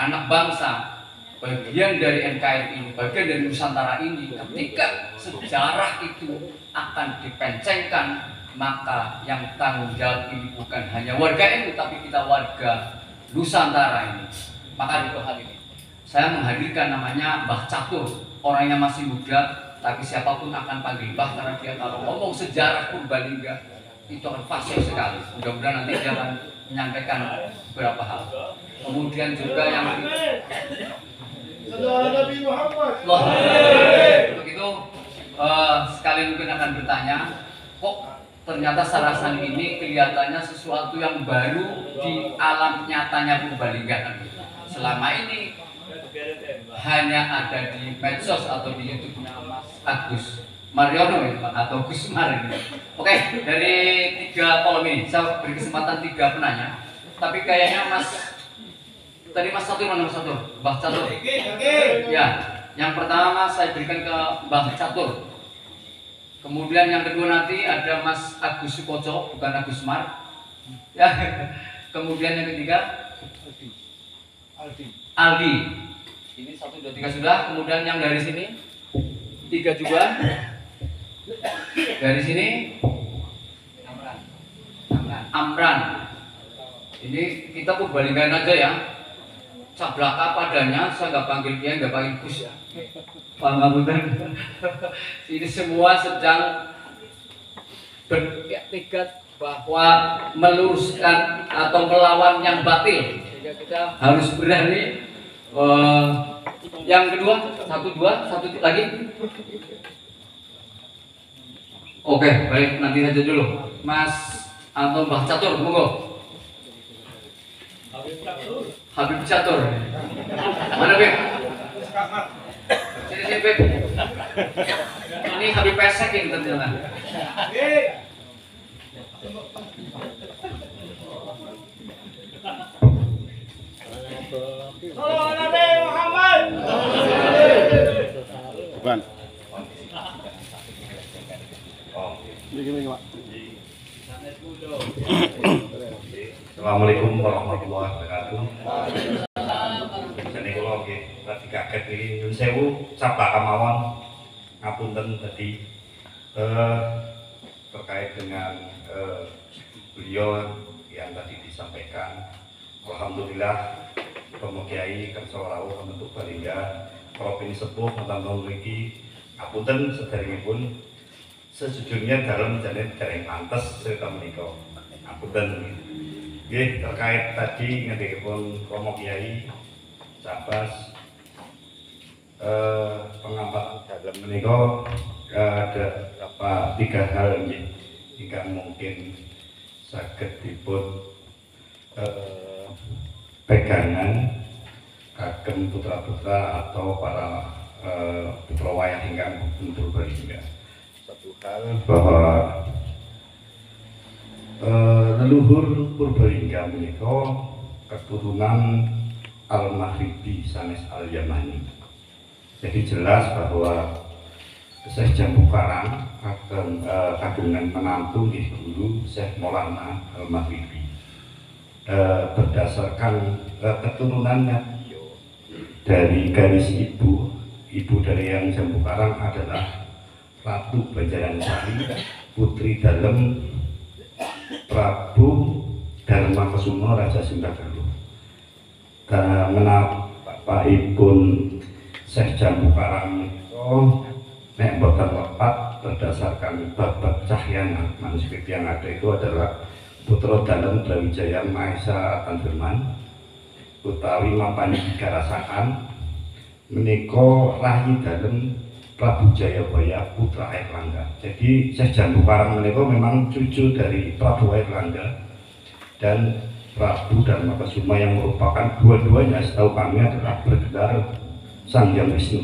anak bangsa, bagian dari NKRI, bagian dari Nusantara ini, ketika sejarah itu akan dipencengkan, maka yang tanggung jawab ini bukan hanya warga NU, tapi kita warga Nusantara ini. Maka itu hal ini saya menghadirkan namanya Mbah Catur, orangnya masih muda, tapi siapapun akan panggil Mbah karena dia kalau ngomong sejarah Purbalingga itu akan fasih sekali. Mudah-mudahan nanti dia akan menyampaikan beberapa hal. Kemudian juga yang Nabi Muhammad. Untuk itu sekali mungkin akan bertanya, kok ternyata Sarasan ini kelihatannya sesuatu yang baru di alam nyatanya Purbalingga kan? Selama ini hanya ada di medsos atau di YouTube-nya Mas Agus Mariono atau Gusmar ini. Oke, dari 3 kolom ini saya beri kesempatan 3 penanya. Tapi kayaknya tadi Mas Catur mana Mas Catur? Mbah Catur. Ya, yang pertama saya berikan ke Mbah Catur. Kemudian yang kedua nanti ada Mas Agus Sukoco, bukan Agus Mar. Ya. Kemudian yang ketiga Aldi. Ini 1, 2, 3 sudah. Kemudian yang dari sini 3 juga. Dari sini Amran. Ini kita Purbalinggaan aja ya. Cablaka padanya, saya nggak panggil dia, nggak panggil Gus ya. Pangapunten. Ini semua sedang bertekad bahwa meluruskan atau melawan yang batil. Sehingga kita harus berani. Yang kedua, 1, 2, 1 lagi. Oke, baik, nanti saja dulu. Mas atau Mbah Catur, monggo. Habib Catur. Mana Beb? Sini Beb. Ini Habib Pesek yang terjalan. Salam Nabi Muhammad. Bukan. Assalamualaikum warahmatullahi wabarakatuh. Jadi kalau lagi kaget ini, nyun sewu, sabda kemauan, ngapunten tadi terkait dengan beliau yang tadi disampaikan. Alhamdulillah, Romo Kiai Kerso Rawuh membentuk Balingga, Provinsi Sepuh, Nonton Mriki, ngapunten sederengipun. Sejujurnya dalam jalan dereng pantes cerita menika. Ngapunten. Nggih, terkait tadi ngendikipun Romo Kiai Cabas pengamatan dalam menika ada 3 hal jika mungkin saged dipun pegangan kagem putra-putra atau para putra wayang ingkang Purbalingga. Satu hal bahwa leluhur Purbalingga menika keturunan Al-Maghribi sanes Al-Yamani. Jadi jelas bahwa Syekh Jambu Karang kagungan menantu nggih guru Syekh Maulana Al-Maghribi. Berdasarkan keturunannya dari garis ibu dari yang Jambu Karang adalah Ratu Banjaransari, putri dalem Prabu Darmakesumo Raja Sundagaluh. Menapa bapakipun Syekh Jambu Karang nek boten lepat berdasarkan bab cahyana manuskrip yang ada itu adalah putra dalem Brawijaya Maesa Tanderman utawi mapan Garasakan menika rayi dalem Prabu Jayabaya putra Airlangga. Jadi Syekh Jambu Karang menika memang cucu dari Prabu Airlangga dan Prabu Darmakesumo yang merupakan dua-duanya setahu kami adalah bergelar Sang Hyang Wisnu.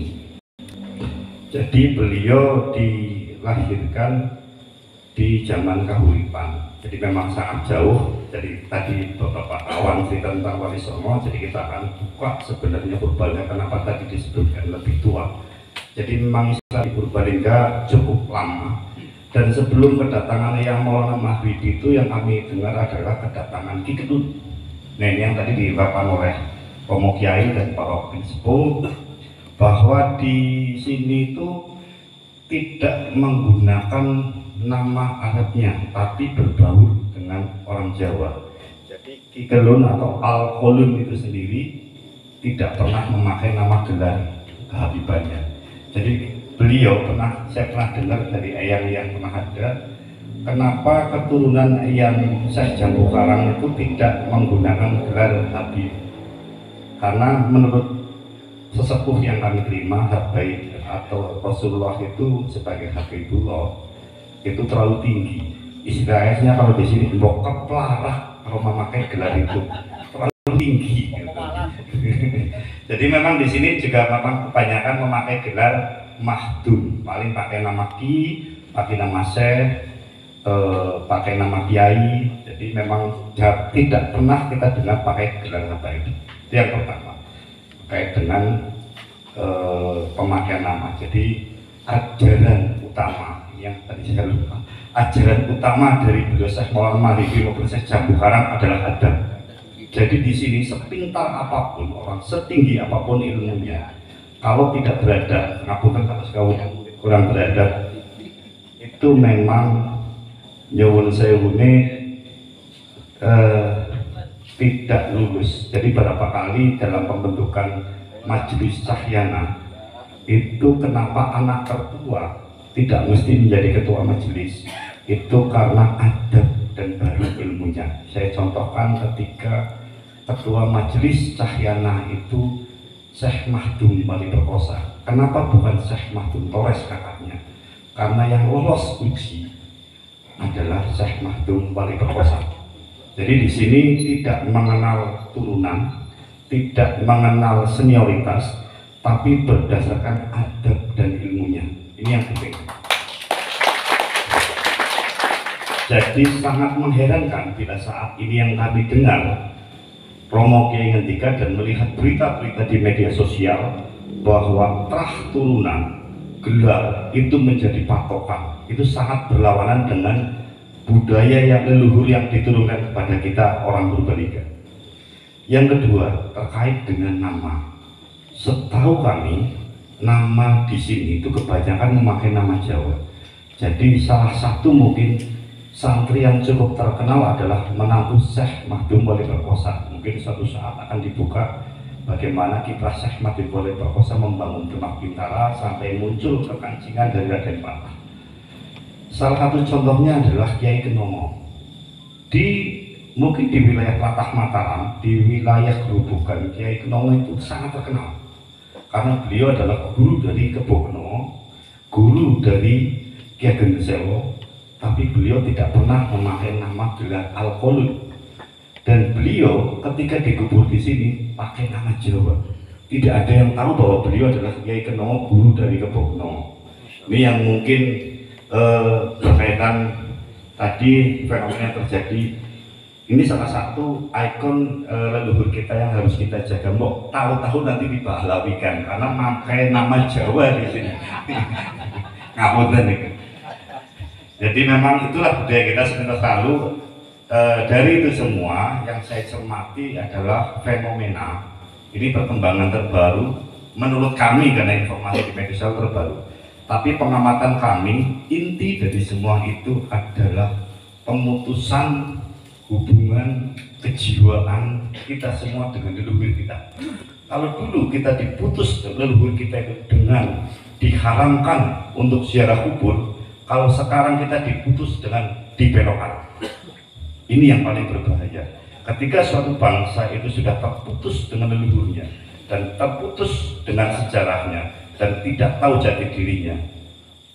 Jadi beliau dilahirkan di zaman Kahuripan. Jadi memang sangat jauh. Jadi tadi beberapa kawan cerita tentang Wali Songo. Jadi kita akan buka sebenarnya Purbalingga kenapa tadi disebutkan lebih tua. Jadi memang Islam di Purbalingga cukup lama. Dan sebelum kedatangan yang Maulana Maghribi itu yang kami dengar adalah kedatangan Ki Ketut. Nah ini yang tadi diungkapkan oleh Romo Kiai dan para sepuh bahwa di sini itu tidak menggunakan nama Arabnya, tapi berbaur dengan orang Jawa. Jadi Ki Kelun atau Al Kolun itu sendiri tidak pernah memakai nama gelar kehabibannya. Jadi beliau saya pernah dengar dari eyang yang pernah ada, kenapa keturunan Eyang Syekh Jambu Karang itu tidak menggunakan gelar Habib? Karena menurut sesepuh yang kami terima, Habaib atau Rasulullah itu sebagai Habibullah itu terlalu tinggi. Istilahnya kalau di sini bokap pelarah kalau memakai gelar itu terlalu tinggi. Gitu. Jadi memang di sini juga memang kebanyakan memakai gelar Mahdum, paling pakai nama Ki, pakai nama Syekh, pakai nama Kiai. Jadi memang tidak pernah kita dengar pakai gelar Habaib. Itu yang pertama. Terkait dengan pemakaian nama. Jadi ajaran utama yang tadi saya lupa, ajaran utama dari beliau Syekh Maulana Maghribi maupun Syekh Jambu Karang adalah adab. Jadi di sini sepintar apapun orang, setinggi apapun ilmunya, kalau tidak beradab, ngapunten kata sekali kurang beradab, itu memang nyuwun sewune tidak lulus. Jadi beberapa kali dalam pembentukan majelis Cahyana itu kenapa anak tertua tidak mesti menjadi ketua majelis, itu karena adab dan baru ilmunya. Saya contohkan ketika ketua majelis Cahyana itu Syekh Mahdum Wali Perkosa. Kenapa bukan Syekh Mahdum Torres kakaknya? Karena yang lolos uji adalah Syekh Mahdum Wali Perkosa. Jadi di sini tidak mengenal turunan, tidak mengenal senioritas, tapi berdasarkan adab dan ilmunya. Ini yang penting. Jadi sangat mengherankan bila saat ini yang kami dengar Romo Kiai ngendikan dan melihat berita-berita di media sosial bahwa terah turunan gelar itu menjadi patokan. Itu sangat berlawanan dengan budaya yang leluhur yang diturunkan kepada kita orang Purbalingga. Yang kedua, terkait dengan nama. Setahu kami, nama di sini itu kebanyakan memakai nama Jawa. Jadi salah satu mungkin santri yang cukup terkenal adalah menantu Syekh Mahdum Wali Perkosa. Mungkin suatu saat akan dibuka bagaimana kiprah Syekh Mahdum Wali Perkosa membangun Demak Bintara sampai muncul kekancingan dari Raden Patah. Salah satu contohnya adalah Kiai Kenomo. Mungkin di wilayah Latah Mataram, di wilayah Gerobogan, Kiai Kenomo itu sangat terkenal karena beliau adalah guru dari Kebo Kenomo, guru dari Ki Ageng Sewo, tapi beliau tidak pernah memakai nama gelar Al-Qolud. Dan beliau ketika dikubur di sini pakai nama Jawa. Tidak ada yang tahu bahwa beliau adalah Kiai Kenomo, guru dari Kebo Kenomo. Ini yang mungkin berkaitan tadi fenomena yang terjadi. Ini salah satu ikon leluhur kita yang harus kita jaga. Mbok tahu-tahu nanti dibahlawikan karena pakai nama Jawa di sini. Ngapunten nih. Jadi memang itulah budaya kita sebenarnya selalu. Dari itu semua yang saya cermati adalah fenomena. Ini perkembangan terbaru menurut kami karena informasi di media sosial terbaru. Tapi pengamatan kami, inti dari semua itu adalah pemutusan hubungan kejiwaan kita semua dengan leluhur kita. Kalau dulu kita diputus leluhur kita itu dengan diharamkan untuk ziarah kubur, kalau sekarang kita diputus dengan dibelokkan. Ini yang paling berbahaya. Ketika suatu bangsa itu sudah terputus dengan leluhurnya dan terputus dengan sejarahnya dan tidak tahu jati dirinya,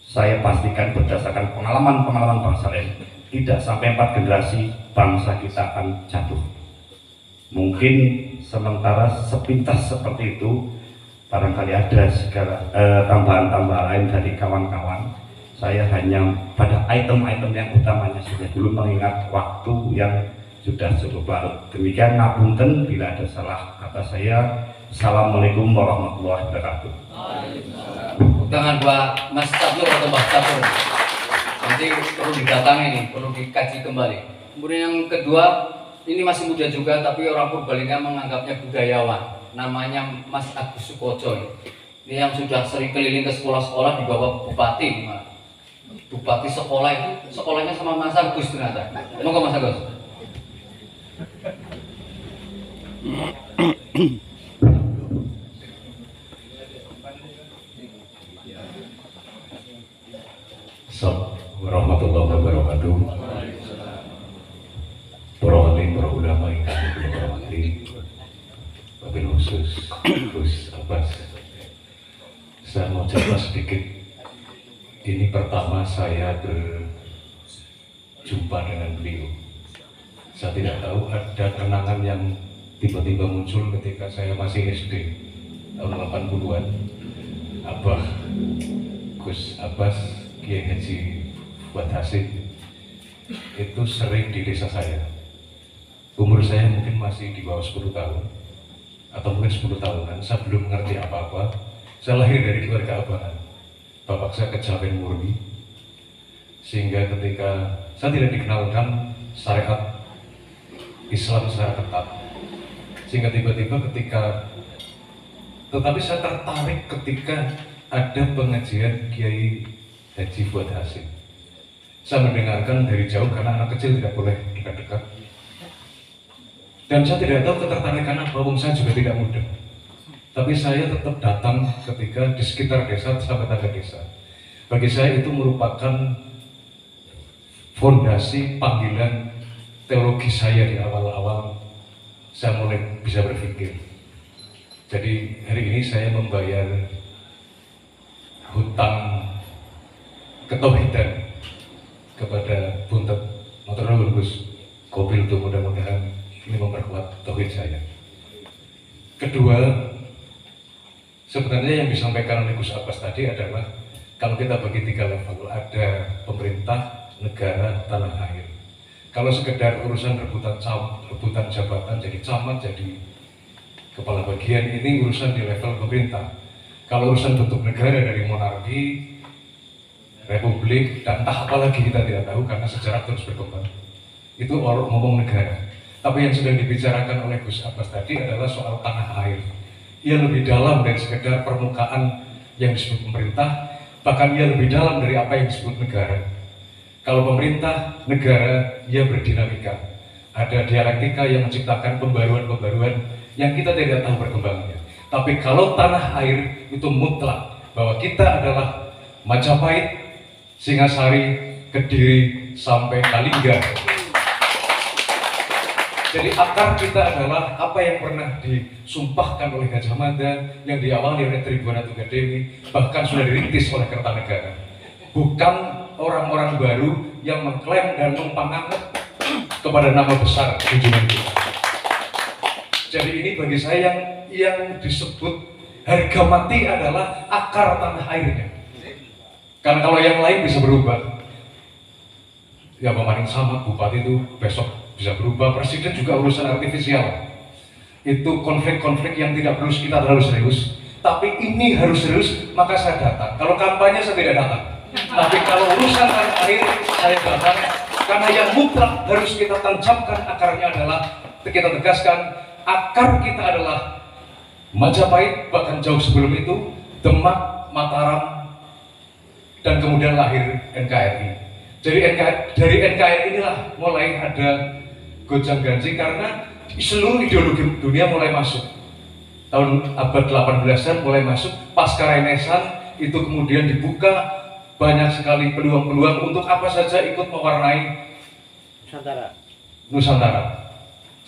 saya pastikan berdasarkan pengalaman-pengalaman bangsa lain, tidak sampai 4 generasi bangsa kita akan jatuh. Mungkin sementara sepintas seperti itu, barangkali ada segala tambahan-tambahan lain dari kawan-kawan. Saya hanya pada item-item yang utamanya saja dulu, mengingat waktu yang sudah cukup larut. Demikian, ngapunten bila ada salah kata saya. Assalamualaikum warahmatullahi wabarakatuh. Dengan Pak Mas Catur atau Mbak Catur, nanti perlu didatangi nih, perlu dikaji kembali. Kemudian yang kedua, ini masih muda juga tapi orang Purbalingga menganggapnya budayawan. namanya Mas Agus Sukoco. Ini yang sudah sering keliling ke sekolah-sekolah di bawah Bupati. Bupati sekolah itu sekolahnya sama Mas Agus ternyata. Monggo Mas Agus. Assalamualaikum warahmatullahi wabarakatuh. Para alim, para ulama yang kami hormati, wabil khusus Gus Abbas. Saya mau cerita sedikit. Ini pertama saya berjumpa dengan beliau. Saya tidak tahu ada kenangan yang tiba-tiba muncul ketika saya masih SD tahun 80-an. Abah Gus Abbas Kiai Haji Fuad Hasim itu sering di desa saya. Umur saya mungkin masih di bawah 10 tahun atau mungkin 10 tahunan. Saya belum mengerti apa-apa. Saya lahir dari keluarga abangan. Bapak saya kejawen murni, sehingga ketika saya tidak dikenalkan syariat Islam secara ketat, sehingga tiba-tiba tetapi saya tertarik ketika ada pengajian Kiai Haji Fuad Hasim. Saya mendengarkan dari jauh karena anak kecil tidak boleh dekat-dekat, dan saya tidak tahu ketertarikan apa, wong saya juga tidak muda. Tapi saya tetap datang ketika di sekitar desa sampai tangga desa. Bagi saya itu merupakan fondasi panggilan teologi saya di awal-awal saya mulai bisa berpikir. Jadi hari ini saya membayar hutang ketauhidan kepada Buntet Motor Gus Kopil itu, mudah-mudahan ini memperkuat tauhid saya. Kedua, sebenarnya yang disampaikan oleh Gus Abbas tadi adalah kalau kita bagi 3 level, ada pemerintah, negara, tanah air. Kalau sekedar urusan rebutan jabatan, jadi camat, jadi kepala bagian, ini urusan di level pemerintah. Kalau urusan bentuk negara dari monarki, republik, dan entah apa lagi kita tidak tahu karena sejarah terus berkembang. Itu orang ngomong negara. Tapi yang sedang dibicarakan oleh Gus Abbas tadi adalah soal tanah air. Ia lebih dalam dari sekedar permukaan yang disebut pemerintah, bahkan ia lebih dalam dari apa yang disebut negara. Kalau pemerintah, negara, ia berdinamika. Ada dialektika yang menciptakan pembaruan-pembaruan yang kita tidak tahu perkembangannya. Tapi kalau tanah air itu mutlak, bahwa kita adalah Majapahit, Singasari, Kediri, sampai Kalingga. Jadi akar kita adalah apa yang pernah disumpahkan oleh Gajah Mada, yang diawali oleh Tribunat Tunggadewi, bahkan sudah dirintis oleh Kertanegara. Bukan orang-orang baru yang mengklaim dan numpang anget kepada nama besar junjungan kita. Jadi ini bagi saya yang disebut harga mati adalah akar tanah airnya. Karena kalau yang lain bisa berubah. Ya pemaning sama, bupati itu besok bisa berubah, presiden juga urusan artifisial. Itu konflik-konflik yang tidak perlu kita terlalu serius. Tapi ini harus serius, maka saya datang. Kalau kampanye saya tidak datang. Tapi kalau urusan tanah air, saya datang. Karena yang mutlak harus kita tancapkan akarnya adalah, kita tegaskan, akar kita adalah Majapahit, bahkan jauh sebelum itu, Demak, Mataram, dan kemudian lahir NKRI. Jadi dari NKRI inilah mulai ada gonjang ganjing karena seluruh ideologi dunia mulai masuk. Tahun abad 18-an mulai masuk, pasca Renaissance itu kemudian dibuka banyak sekali peluang-peluang untuk apa saja ikut mewarnai Nusantara.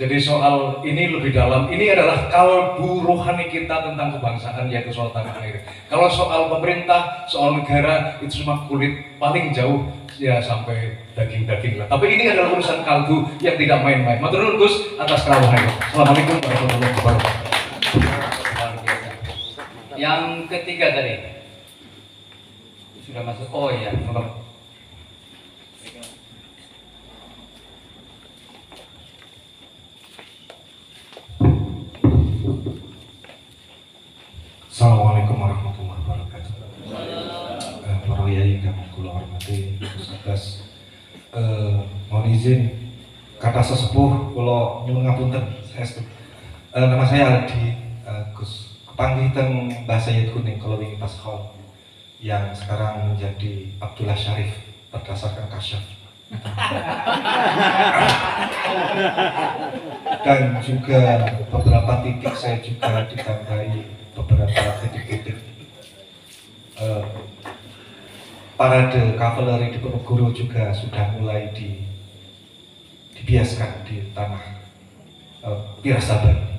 Jadi soal ini lebih dalam, ini adalah kalbu rohani kita tentang kebangsaan, yaitu soal tanah air. Kalau soal pemerintah, soal negara, itu cuma kulit, paling jauh ya sampai daging-daging lah. Tapi ini adalah urusan kalbu yang tidak main-main. Matur nuwun Gus atas kerawahannya. Assalamualaikum warahmatullahi wabarakatuh. Yang ketiga tadi sudah masuk. Oh iya. Assalamualaikum warahmatullahi wabarakatuh. Para yai kami kula hormati, Gus Abbas. Mohon izin kata sesepuh kula nyuwun ngapunten saestu. Nama saya Aldi, panggih teng bahasa Yat Kuning kalau ingin Paskol yang sekarang menjadi Abdullah Syarif berdasarkan kasyaf. Dan juga beberapa titik saya juga ditambahi beberapa titik-titik parade kavaleri di Penegoro juga sudah mulai dibiaskan di tanah Pirasaban.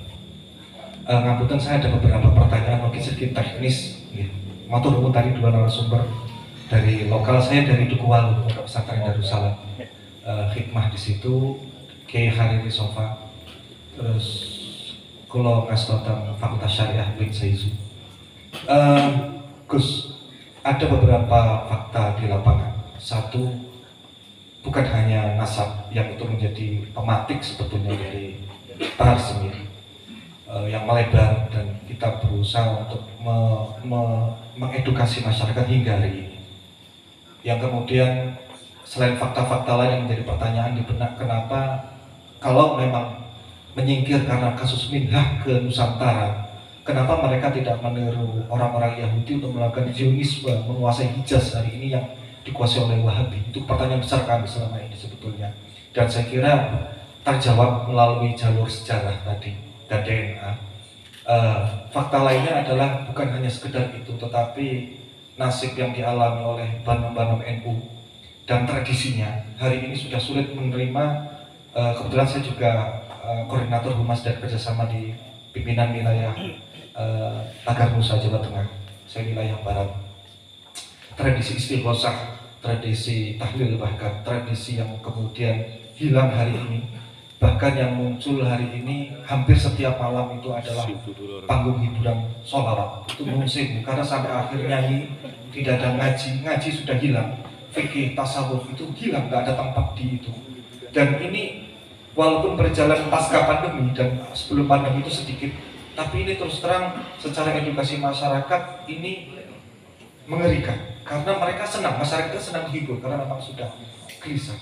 Ngapunten, saya ada beberapa pertanyaan mungkin sedikit teknis. Matur nuwun tadi dua narasumber dari lokal, saya dari Dukuwalu, Pondok Pesantren Darussalam. Hikmah di situ, Kiai Hariri Sofa, terus Kulo Ngastotan Fakultas Syariah Bin Saizu. Gus, ada beberapa fakta di lapangan. Satu, bukan hanya nasab yang itu menjadi pematik sebetulnya dari Bahar Semir yang melebar, dan kita berusaha untuk mengedukasi masyarakat hingga hari ini. Yang kemudian selain fakta-fakta lain yang menjadi pertanyaan di benak, kenapa kalau memang menyingkir karena kasus Minhah ke Nusantara, kenapa mereka tidak meniru orang-orang Yahudi untuk melakukan Zionisme menguasai Hijaz hari ini yang dikuasai oleh Wahabi? Itu pertanyaan besar kami selama ini sebetulnya, dan saya kira terjawab melalui jalur sejarah tadi dan DNA. Fakta lainnya adalah bukan hanya sekedar itu, tetapi nasib yang dialami oleh Banom-Banom NU dan tradisinya hari ini sudah sulit menerima. Kebetulan saya juga koordinator humas dan kerjasama di pimpinan wilayah Tagar Nusa, Jawa Tengah. Saya wilayah barat. Tradisi istighosah, tradisi tahlil, bahkan tradisi yang kemudian hilang hari ini, bahkan yang muncul hari ini hampir setiap malam itu adalah panggung hiburan sholawat. Itu musim, karena sampai akhir nyanyi, tidak ada ngaji sudah hilang, fikih, tasawuf itu hilang, nggak ada tempat di itu. Dan ini walaupun berjalan pasca pandemi dan sebelum pandemi itu sedikit, tapi ini terus terang secara edukasi masyarakat ini mengerikan, karena mereka senang, masyarakat senang hibur karena memang sudah gelisah.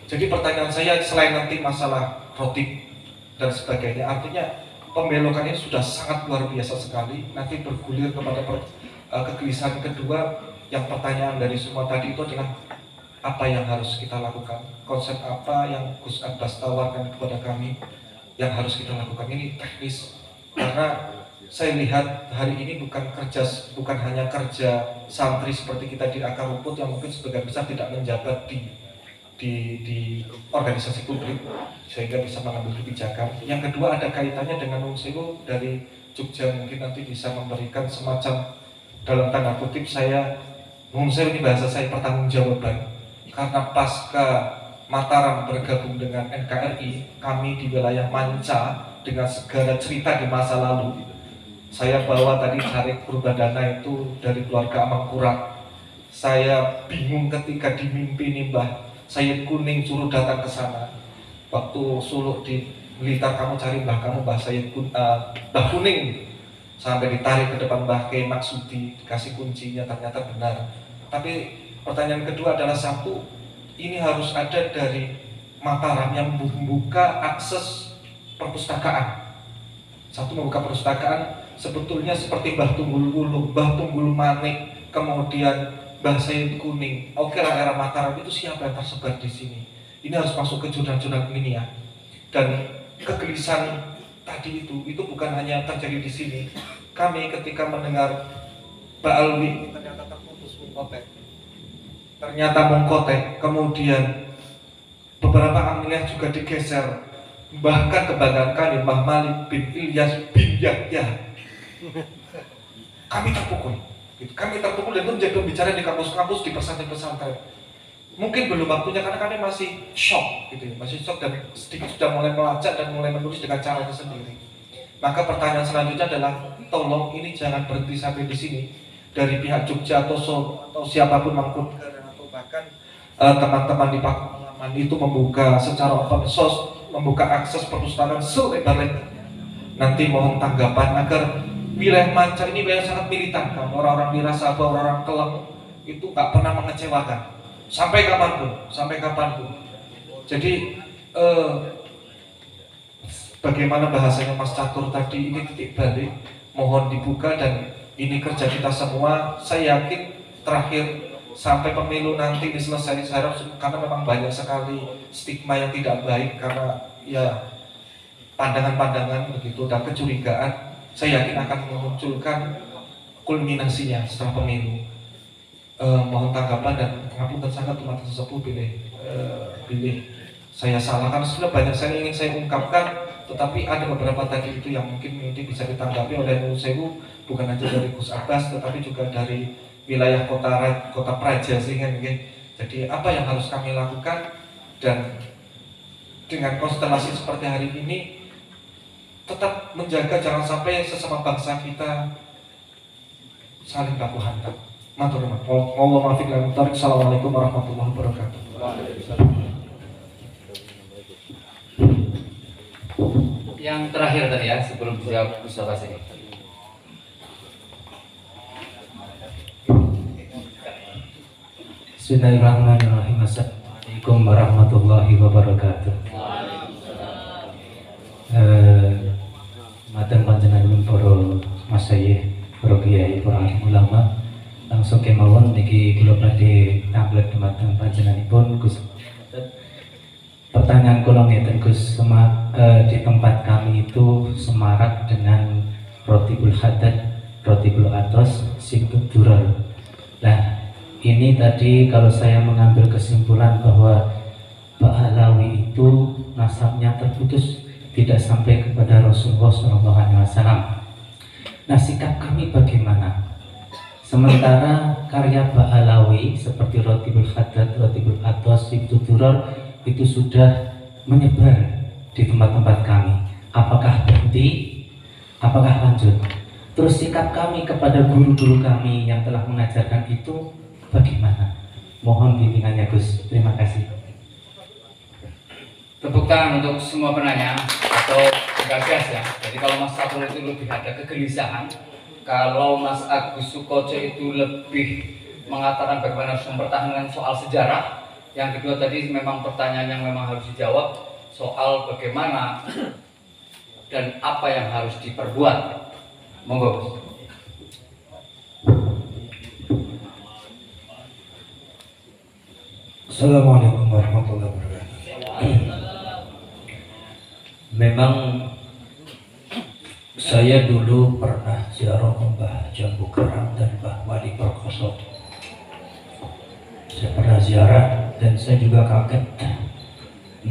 Jadi pertanyaan saya, selain nanti masalah rotib dan sebagainya, artinya pembelokan ini sudah sangat luar biasa sekali, nanti bergulir kepada kegelisahan kedua. Yang pertanyaan dari semua tadi itu adalah apa yang harus kita lakukan, konsep apa yang Gus Abbas tawarkan kepada kami yang harus kita lakukan. Ini teknis, karena saya lihat hari ini bukan hanya kerja santri seperti kita di akar rumput yang mungkin sebagian besar tidak menjabat di organisasi publik sehingga bisa mengambil kebijakan. Yang kedua ada kaitannya dengan Wong Sewu dari Jogja, mungkin nanti bisa memberikan semacam, dalam tanda kutip saya, Wong Sewu ini bahasa saya, pertanggungjawaban, karena pasca Mataram bergabung dengan NKRI, kami di wilayah Manca dengan segala cerita di masa lalu. Saya bawa tadi cari Purbadana itu dari keluarga Amangkurat. Saya bingung ketika dimimpi Mbah Sayyid Kuning suruh datang ke sana. Waktu suluk di Blitar, kamu cari Mbah kamu, Mbah Sayyid Mbah Kuning. Sampai ditarik ke depan Mbah Kiai Maksudi, dikasih kuncinya, ternyata benar. Tapi pertanyaan kedua adalah, satu, ini harus ada dari Mataram yang membuka akses perpustakaan. Satu, membuka perpustakaan sebetulnya seperti Mbah Tunggul Wulung, Mbah Tunggul Manik, kemudian Mbah Sayyid Kuning. Oke lah, era Mataram itu siapa yang tersebar di sini? Ini harus masuk ke jurnal-jurnal ini ya. Dan kegelisahan tadi itu bukan hanya terjadi di sini. Kami ketika mendengar Mbak Alwi ternyata terputus Mungkotek, ternyata Mungkotek, kemudian beberapa amiliah juga digeser, bahkan kebanggaan kami Mbah Malik bin Ilyas bin Yahya. Kami terpukul dan itu menjadi pembicaraan di kampus-kampus, di pesantren-pesantren. Mungkin belum waktunya karena kami masih shock gitu ya, masih shock dan sedikit sudah mulai melacak dan mulai menulis dengan caranya sendiri. Maka pertanyaan selanjutnya adalah, tolong ini jangan berhenti sampai di sini. Dari pihak Jogja atau siapapun Mangkunegaran atau bahkan teman-teman di Pakualaman itu membuka secara open source, membuka akses perpustakaan selebar-lebarnya. Nanti mohon tanggapan agar wilayah Manca ini wilayah sangat militan, orang-orang Wirasaba, orang-orang Keleng itu nggak pernah mengecewakan sampai kapanpun. Jadi bagaimana bahasanya Mas Catur tadi, ini titik balik mohon dibuka, dan ini kerja kita semua. Saya yakin terakhir sampai pemilu nanti ini selesai, saya harap, karena memang banyak sekali stigma yang tidak baik karena ya pandangan-pandangan begitu dan kecurigaan, saya yakin akan memunculkan kulminasinya setelah pemilu. Mohon tanggapan dan pengapunten sangat umat sesepuh pilih saya salah, karena sudah banyak saya ingin saya ungkapkan, tetapi ada beberapa tadi itu yang mungkin ini bisa ditanggapi oleh Nuwun Sewu, bukan hanya dari Gus Abbas tetapi juga dari wilayah kota Praja sehingga mungkin. Jadi apa yang harus kami lakukan, dan dengan konstelasi seperti hari ini tetap menjaga jangan sampai sesama bangsa kita saling baku hantam. Matur nuwun. Wallahu muwaffiq ila aqwamit. Assalamualaikum warahmatullahi wabarakatuh. Yang terakhir tadi ya, sebelum dijawab Gus Abbas ini. Bismillahirrahmanirrahim. Assalamualaikum warahmatullahi wabarakatuh. Matur panjenengan para masayih, para kiai, para alim ulama, langsung kemawon niki kula badhe tamplet dumateng panjenenganipun Gus. Pertanyaan kula ngeten Gus, di tempat kami itu semarak dengan rotibul haddad, rotibul atos, singkut durar. Nah, ini tadi kalau saya mengambil kesimpulan bahwa Pak Alawi itu nasabnya terputus, tidak sampai kepada Rasulullah SAW. Nah, sikap kami bagaimana? Sementara karya Pak Alawi seperti Rotibul Haddad, Rotibul Atos, Singkut Durar itu sudah menyebar di tempat-tempat kami. Apakah berhenti? Apakah lanjut? Terus sikap kami kepada guru-guru kami yang telah mengajarkan itu bagaimana? Mohon bimbingannya Gus. Terima kasih. Tepuk tangan untuk semua penanya atau gagas ya. Jadi kalau Mas Satur itu lebih ada kegelisahan, kalau Mas Agus Sukoco itu lebih mengatakan bagaimana harus mempertahankan soal sejarah. Yang kedua tadi memang pertanyaan yang memang harus dijawab soal bagaimana dan apa yang harus diperbuat. Monggo Gus. Assalamualaikum warahmatullahi wabarakatuh. Memang saya dulu pernah ziarah Mbah Jambu Karang dan Mbah Wali Perkoso. Saya pernah ziarah dan saya juga kaget.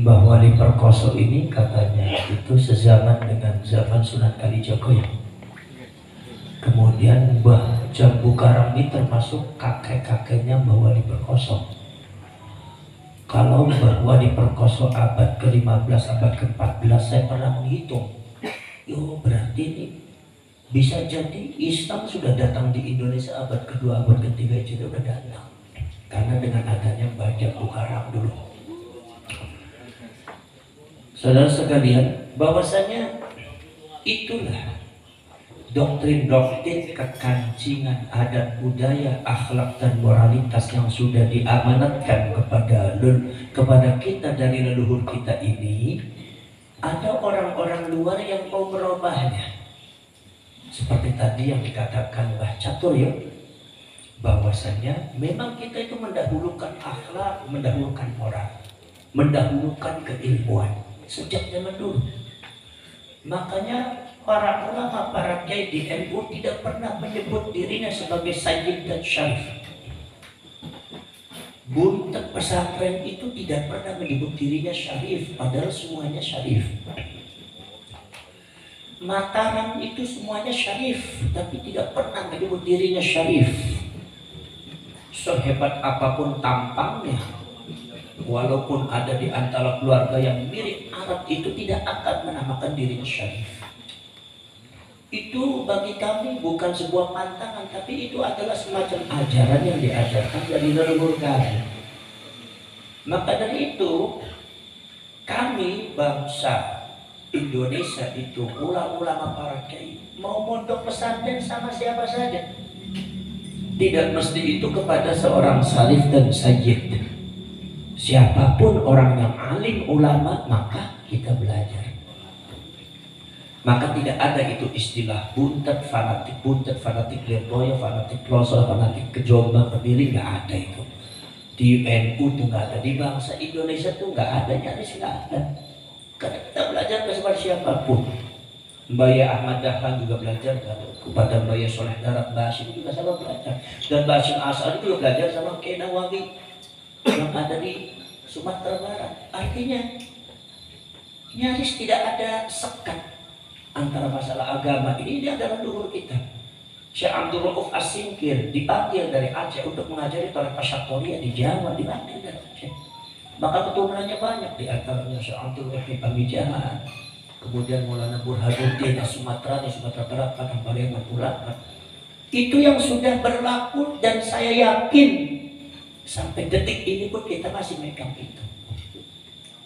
Mbah Wali Perkoso ini katanya itu sezaman dengan zaman Sunan Kalijaga ya. Kemudian Mbah Jambu Karang ini termasuk kakek-kakeknya Mbah Wali Perkoso. Kalau Mbah Wali Perkoso abad ke-15, abad ke-14 saya pernah menghitung. Yo, berarti ini bisa jadi Islam sudah datang di Indonesia abad kedua, abad ketiga juga sudah datang. Karena dengan adanya Mbah Jambu Karang dulu. Saudara sekalian, bahwasanya itulah doktrin-doktrin kekancingan adat budaya, akhlak dan moralitas yang sudah diamanatkan kepada kita dari leluhur kita ini. Ada orang-orang luar yang mau merubahnya. Seperti tadi yang dikatakan Mbah Catur ya, bahwasanya memang kita itu mendahulukan akhlak, mendahulukan moral, mendahulukan keilmuan sejak zaman dulu. Makanya para ulama, para kiai di NU tidak pernah menyebut dirinya sebagai sayyid dan syarif. Buntet pesantren itu tidak pernah menyebut dirinya syarif, padahal semuanya syarif. Mataram itu semuanya syarif, tapi tidak pernah menyebut dirinya syarif. Sehebat apapun tampangnya, walaupun ada di antara keluarga yang mirip Arab, itu tidak akan menamakan dirinya syarif. Itu bagi kami bukan sebuah pantangan, tapi itu adalah semacam ajaran yang diajarkan dari leluhur kami. Maka dari itu, kami bangsa Indonesia itu, ulama-ulama para kiai, mau mondok pesantren sama siapa saja. Tidak mesti itu kepada seorang salif dan sayyid. Siapapun orang yang alim ulama, maka kita belajar. Maka tidak ada itu istilah buntet fanatik Lirboyo, fanatik Ploso, fanatik ke Jombang, Kediri, nggak ada itu. Di NU tuh nggak ada, di bangsa Indonesia tuh nggak ada, nyaris nggak ada. Karena kita belajar kepada siapapun. Mbaya Ahmad Dahlan juga belajar kepada Mbaya Soleh Darat Basim juga sama belajar. Dan Basim Asari juga belajar sama Kiai Nawawi yang ada di Sumatera Barat. Artinya nyaris tidak ada sekat antara masalah agama ini adalah luhur kita. Syekh Abdul Rauf As-Singkir dipanggil dari Aceh untuk mengajari Thariqah Syatoria di Jawa, dipanggil dari Aceh. Maka keturunannya banyak, di antaranya Syekh Abdul Wahid Pamijahan, kemudian Maulana Burhanuddin Sumatera di Sumatera Barat, Padang Pariaman ulama. Itu yang sudah berlaku dan saya yakin sampai detik ini pun kita masih megang itu.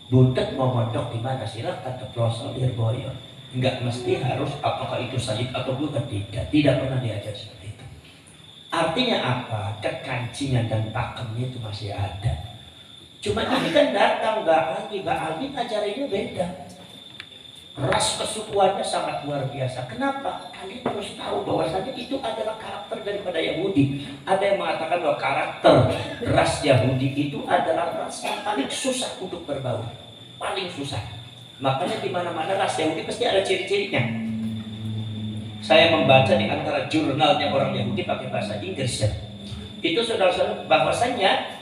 Buntet mau mondok di mana silakan ke Ploso Lirboyo. Enggak mesti harus apakah itu Sayyid atau bukan, tidak pernah diajar seperti itu. Artinya apa? Kekancingan dan pakemnya itu masih ada. Cuma ini kan datang Mbak Ali ajarannya beda. Ras kesukuannya sangat luar biasa. Kenapa? Kalian harus tahu bahwasanya itu adalah karakter daripada Yahudi. Ada yang mengatakan bahwa karakter ras Yahudi itu adalah ras yang paling susah untuk berbaur, paling susah. Makanya di mana-mana ras Yahudi pasti ada ciri-cirinya. Saya membaca di antara jurnalnya orang Yahudi pakai bahasa Inggris ya. Itu saudara-saudara bahwasanya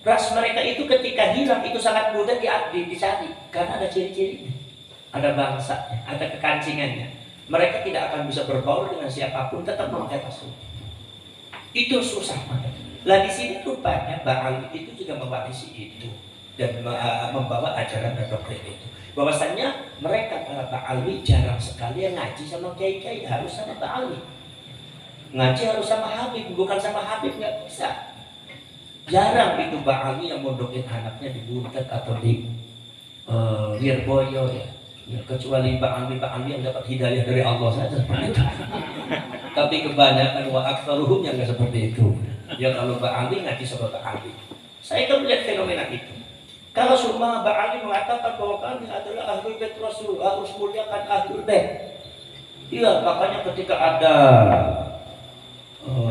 ras mereka itu ketika hilang itu sangat mudah dicari karena ada ciri-cirinya, ada bangsanya, ada kekancingannya. Mereka tidak akan bisa berbaur dengan siapapun, tetap memakai rasul. Itu susah banget. Lah di sini rupanya Ba'al itu juga mewarisi itu dan membawa ajaran dan doktrin itu. Bahwasanya mereka para Ba'alwi jarang sekali yang ngaji sama kiai-kiai, harus sama Ba'alwi. Ngaji harus sama Habib, bukan sama Habib nggak bisa. Jarang itu Ba'alwi yang mondokin anaknya di Buntet atau di Lirboyo ya. Kecuali Ba'alwi yang dapat hidayah dari Allah saja seperti itu. Tapi kebanyakan wa aktsaruhum yang nggak seperti itu. Ya kalau Ba'alwi ngaji sama Ba'alwi. Saya kan melihat fenomena itu. Kalau semua Ba'alwi mengatakan bahwa kami adalah Ahlul Bait Rasul, harus muliakan Ahlul Bait. Iya, makanya ketika ada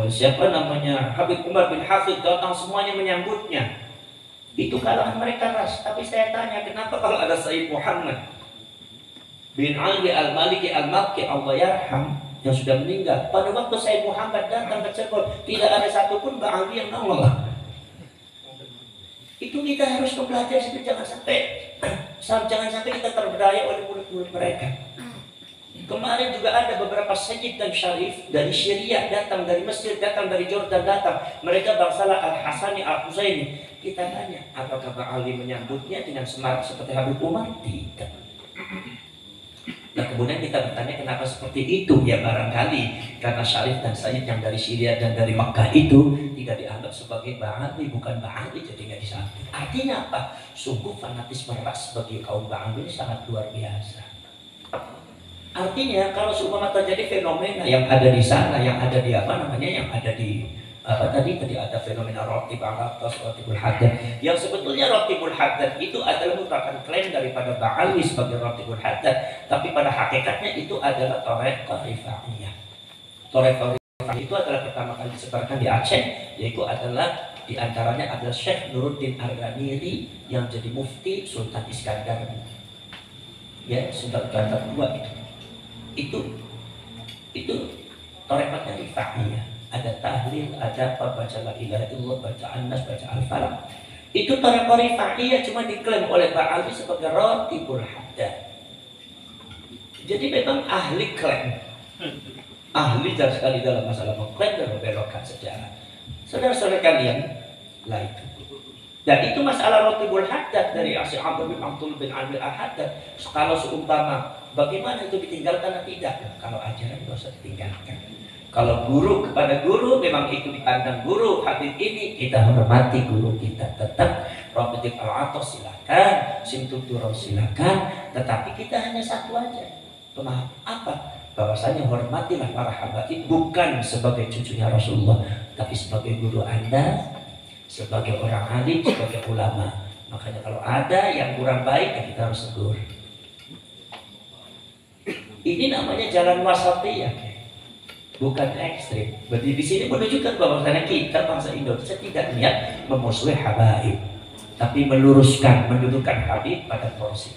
siapa namanya Habib Umar bin Hafid datang semuanya menyambutnya. Itu kalangan mereka ras. Tapi saya tanya, kenapa kalau ada Sayyid Muhammad bin Ali Al-Maliki Al-Makki Allah yarham yang sudah meninggal, pada waktu Sayyid Muhammad datang ke Cirebon tidak ada satupun Ba'alwi yang nongol. Itu kita harus mempelajari, jangan sampai kita terberdaya oleh murid-murid mereka. Kemarin juga ada beberapa sayyid dan syarif dari Syria datang, dari Mesir datang, dari Jordan datang. Mereka bangsalah Al-Hasani Al-Husaini. Kita tanya, apakah Ba'alwi menyambutnya dengan semarak seperti Habib Umar? Tidak. Nah kemudian kita bertanya kenapa seperti itu? Ya barangkali karena syarif dan sayyid yang dari Syria dan dari Makkah itu tidak dianggap sebagai Ba'alwi, bukan Ba'alwi, jadi nggak disambut. Artinya apa? Sungguh fanatisme ras bagi kaum Ba'alwi sangat luar biasa. Artinya kalau seumpama terjadi fenomena yang ada di sana, yang ada di yang ada di tadi ada fenomena Ratib al-Atas, Ratibul Haddad, yang sebetulnya Ratibul Haddad itu adalah merupakan klaim daripada Ba'alwi sebagai Ratibul Haddad, tapi pada hakikatnya itu adalah Thariqah Rifaiyah. Thariqah Rifaiyah itu adalah pertama kali disebarkan di Aceh, yaitu adalah di antaranya adalah Syekh Nuruddin Ar-Ghaniri yang jadi mufti Sultan Iskandar, ya Sultan Iskandar II itu Thariqahnya Rifaiyah. Ada tahlil, ada apa, baca la ilaha illallah, baca an-nas, baca al-falaq. Itu Thariqah Rifaiyah cuma diklaim oleh Ba'alwi sebagai Ratibul Haddad. Jadi memang ahli klaim, ahli sekali dalam masalah mengklaim dan membelokkan sejarah. Saudara-saudara kalian, lah itu. Dan itu masalah Ratibul Haddad dari Syekh Abdul bin Ali Al-Haddad. Kalau seumpama bagaimana itu ditinggalkan atau tidak? Kalau ajaran tidak usah ditinggalkan. Kalau guru kepada guru memang itu dipandang guru Habib ini, kita hormati guru kita, tetap Ratib al-Atas silakan, Simtuturo silakan, tetapi kita hanya satu aja. Pemaham apa? Bahwasanya hormatilah para habaib bukan sebagai cucunya Rasulullah, tapi sebagai guru Anda, sebagai orang alim, sebagai ulama. Makanya kalau ada yang kurang baik, kita harus tegur. Ini namanya jalan wasatiyah, bukan ekstrim. Berarti di sini menunjukkan bahwa kita bangsa Indonesia tidak niat memusuhi habaib, tapi meluruskan, mendudukkan Habib pada porsi.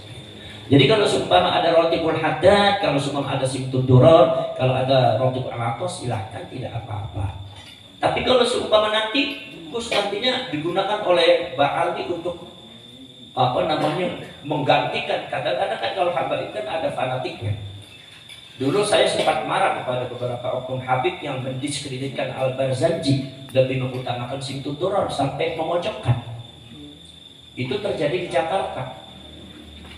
Jadi kalau seumpama ada rotibul haddad, kalau seumpama ada simtud duror, kalau ada rotibul alatos, silahkan, tidak apa-apa. Tapi kalau seumpama nanti nantinya digunakan oleh Ba'ali untuk menggantikan, kadang-kadang kan kalau habaib kan ada fanatiknya. Dulu saya sempat marah kepada beberapa oknum Habib yang mendiskreditkan Al-Barzanji, lebih mengutamakan simtud duror sampai memojokkan. Itu terjadi di Jakarta.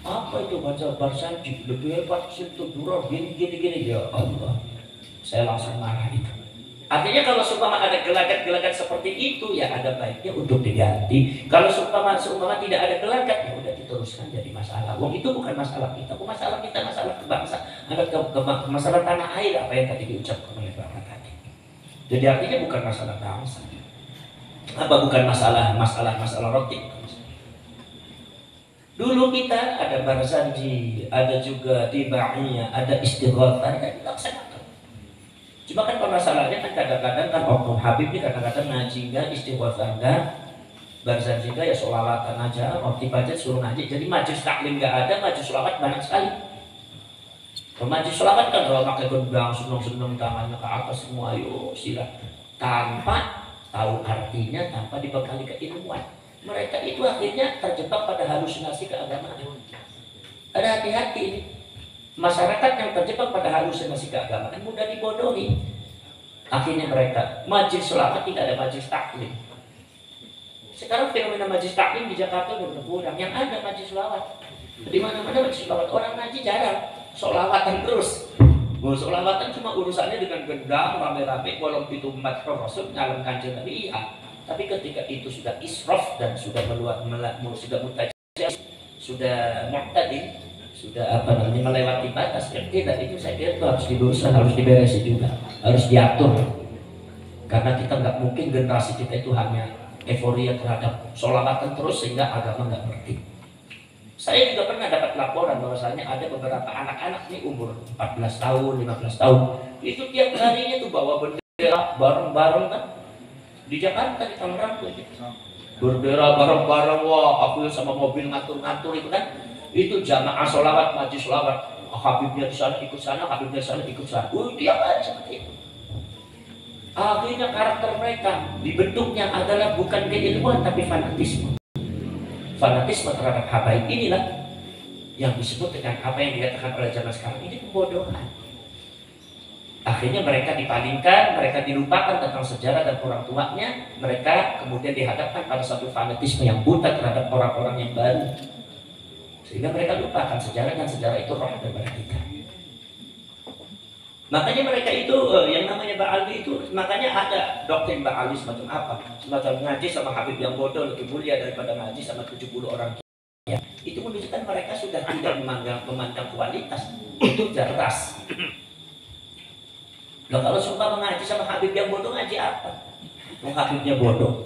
Apa itu baca Barzanji lebih hebat simtud duror gini. Ya Allah, saya langsung marah itu. Artinya kalau seumpama ada gelagat-gelagat seperti itu, ya ada baiknya untuk diganti. Kalau seumpama tidak ada gelagat, ya udah diteruskan jadi masalah. Wong itu bukan masalah kita, masalah kita masalah bangsa, ada masalah tanah air, apa yang tadi diucapkan oleh Bapak tadi. Jadi artinya bukan masalah bangsa. Bukan masalah roti. Dulu kita ada Barzanji, ada juga Tibaiyah, ada Istighatsah, dan dilaksanakan. Cuma kan permasalahannya kan kadang-kadang kan oknum Habib ini kadang-kadang ngaji enggak, istighatsah enggak, Barzanji enggak, ya sholawatan aja, rotib aja suruh ngaji. Jadi majelis taklim enggak ada, majelis sholawat banyak sekali. Kalau majelis sholawat kan kalau pakai gendang, seneng-seneng tangannya ke atas semua, ayo sila. Tanpa tahu artinya, tanpa dibekali keilmuan. Mereka itu akhirnya terjebak pada halusinasi keagamaan. Ada hati-hati ini. Masyarakat yang terjebak pada halusinasi keagamaan mudah dibodohi. Akhirnya mereka majelis sholawat tidak ada majelis taklim. Sekarang fenomena majelis taklim di Jakarta udah berkurang. Yang ada majelis sholawat. Di mana-mana majelis sholawat, orang ngaji jarang. Sholawatan terus. Sholawatan cuma urusannya dengan gendang, rame-rame, bolong itu umat Rasul, ngalam kanjeng Nabi, iya. Tapi ketika itu sudah israf dan sudah sudah mutajaz, sudah mu'tadil, sudah melewati batas, yang tidak, itu saya kira itu harus diluruskan, harus diberesin juga, harus diatur. Karena kita nggak mungkin generasi kita itu hanya euforia terhadap sholawatan terus sehingga agama nggak ngerti. Saya juga pernah dapat laporan bahwasanya ada beberapa anak-anak nih umur 14 tahun, 15 tahun, itu tiap harinya tuh bawa bendera bareng-bareng kan di Jakarta, di Tangerang tuh, bendera bareng-bareng, wah aku sama mobil ngatur-ngatur itu kan. Itu jamaah sholawat, majelis sholawat, Habibnya di sana ikut sana, Habibnya di sana ikut sana. Tiap hari seperti itu. Akhirnya karakter mereka dibentuknya adalah bukan keilmuan tapi fanatisme. Fanatisme terhadap habaib inilah yang disebut dengan apa yang dikatakan oleh zaman sekarang ini pembodohan. Akhirnya mereka dipalingkan, mereka dilupakan tentang sejarah dan orang tuanya. Mereka kemudian dihadapkan pada satu fanatisme yang buta terhadap orang-orang yang baru. Sehingga mereka lupakan sejarah, dan sejarah itu roh daripada kita. Makanya mereka itu yang namanya Ba'ali itu, makanya ada doktrin Ba'ali semacam apa? Semacam ngaji sama Habib yang bodoh lebih mulia daripada ngaji sama 70 orang. Ya, itu menunjukkan mereka sudah tidak memandang kualitas, itu jelas. Nah, kalau sumpah mengaji sama Habib yang bodoh, ngaji apa? Habibnya bodoh.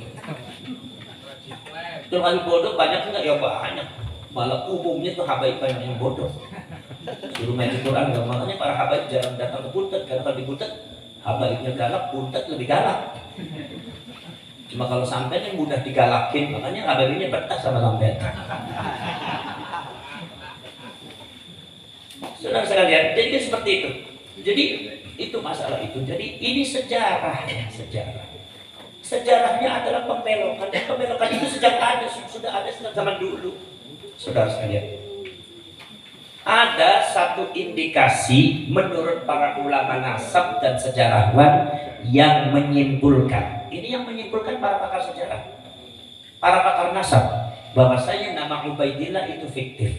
Kalau Habib bodoh banyak enggak? Ya banyak. Malah umumnya tuh habaib banyak yang bodoh. Suruh main Quran enggak, makanya para habaib jarang datang ke Buntet, karena kalau di Buntet habaibnya galak, Buntet lebih galak. Cuma kalau sampai yang mudah digalakin, makanya habaibnya betah sama sampai. Saudara sekalian, jadi seperti itu. Jadi itu masalah itu. Jadi ini sejarah, sejarahnya adalah pembelokan, dan pembelokan itu sudah ada sejak zaman dulu. Saudara sekalian, ada satu indikasi menurut para ulama nasab dan sejarawan yang menyimpulkan, ini yang menyimpulkan para pakar sejarah, para pakar nasab, bahwasanya nama Ubaidillah itu fiktif.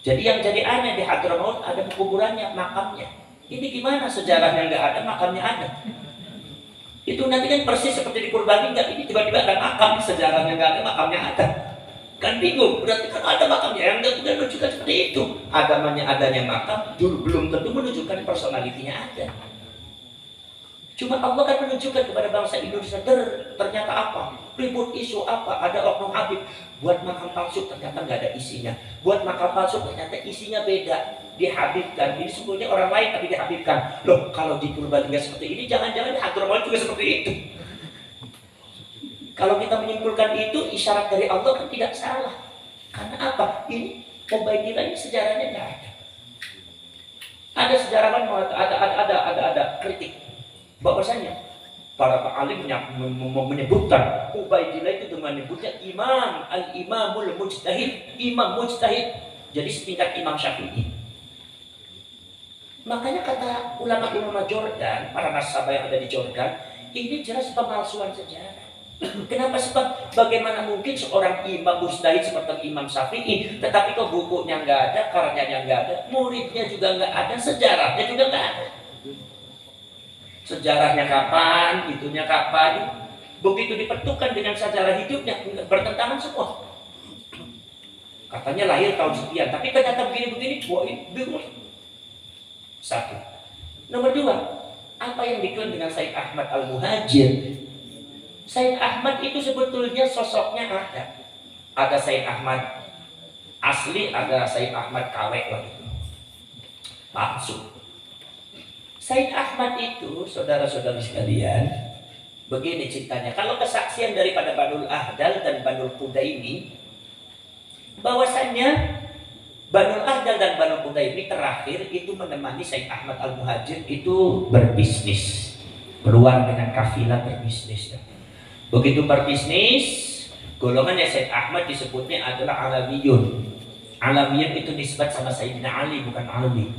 Jadi yang jadi aneh di Hadramaut ada kuburannya, makamnya. Ini gimana sejarahnya nggak ada, makamnya ada? Itu nanti kan persis seperti di Purbalingga nggak? Ini tiba-tiba ada makam, sejarahnya nggak ada, makamnya ada. Kan bingung, berarti kan ada makamnya. Yang nggak menunjukkan seperti itu. Agamanya adanya makam, belum tentu menunjukkan personalitinya ada. Cuma Allah kan menunjukkan kepada bangsa Indonesia ternyata apa? Ribut isu apa? Ada oknum Habib buat makam palsu, ternyata nggak ada isinya. Buat makam palsu ternyata isinya beda, dihabibkan. Ini sebetulnya orang lain tapi dihabibkan. Loh, kalau di Purbalingga seperti ini, jangan-jangan di Hadramaut juga seperti itu. Kalau kita menyimpulkan itu isyarat dari Allah kan tidak salah. Karena apa? Ini Ubaidillah ini sejarahnya nggak ada. Ada sejarawan ada kritik bahwasanya para alim menyebutkan Ubaidillah itu dengan menyebutnya al-imamul mujtahid, imam mujtahid. Jadi setingkat Imam Syafi'i. Makanya kata ulama-ulama Jordan, para nasabah yang ada di Jordan, ini jelas pemalsuan sejarah. Kenapa? Sebab bagaimana mungkin seorang imam mujtahid seperti Imam Syafi'i, tetapi kok bukunya nggak ada, karyanya nggak ada, muridnya juga nggak ada, sejarahnya juga nggak ada. Sejarahnya kapan, itunya kapan, begitu dipertukan dengan sejarah hidupnya bertentangan semua. Katanya lahir tahun sekian, tapi ternyata begini-begini, wah ini bingung. Satu. Nomor dua, apa yang diklaim dengan Said Ahmad Al-Muhajir? Said Ahmad itu sebetulnya sosoknya ada. Ada Said Ahmad asli, ada Said Ahmad KW lagi. Palsu. Said Ahmad itu, saudara-saudari sekalian, begini ceritanya. Kalau kesaksian daripada Banul Ahdal dan Banul Qudaimi, bahwasannya Banul Ahdal dan Banul Qudaimi terakhir itu menemani Said Ahmad Al-Muhajir itu berbisnis, keluar dengan kafilah berbisnis. Begitu berbisnis, golongannya Said Ahmad disebutnya adalah Alawiyun. Alawiyun itu nisbat sama Sayyidina Ali, bukan Ali.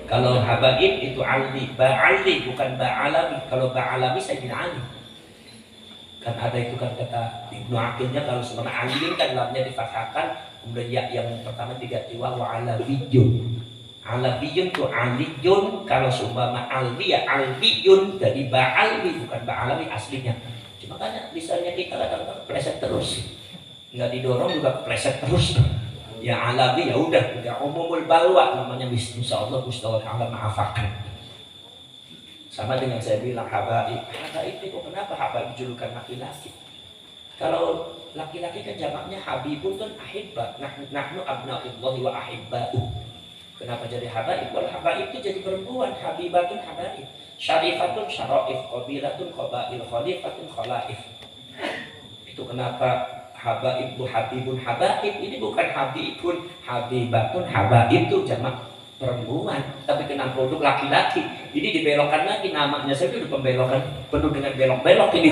Kalau Habaib itu Ali, Ba'ali bukan Ba'alami. Kalau Ba'alami Sayyidina Ali. Kan ada itu kan kata Ibnu Aqilnya, kalau sebenarnya Ali kan lamnya difathahkan, kemudian ya yang pertama diganti wa Alawiyun. Alawiyun itu Aliyun, kalau seumpama Ali ya Aliyun, jadi Ba'ali bukan Ba'alami aslinya. Makanya lisannya kita kadang-kadang pleset terus, nggak didorong juga pleset terus. Ya Alawi ya udah umumul balwa namanya, insya Allah Gusti Allah maafakan. Sama dengan saya bilang habaib itu kenapa habaib julukan laki-laki? Kalau laki-laki kan jamaknya habibun kan ahibba, nahnu abnaullahi wa ahibba'u. Kenapa jadi habaib? Wal habaib itu jadi perempuan, habibatun habaib. Syarifatun syara'if, qabilatun qabail, khalifatun khalaif. Itu kenapa habaib itu habibun habaib. Ini bukan habibun, habibatun habaib itu jamak perempuan, tapi kena produk laki-laki. Ini dibelokkan lagi namanya, saya itu pembelokan penuh dengan belok-belok ini.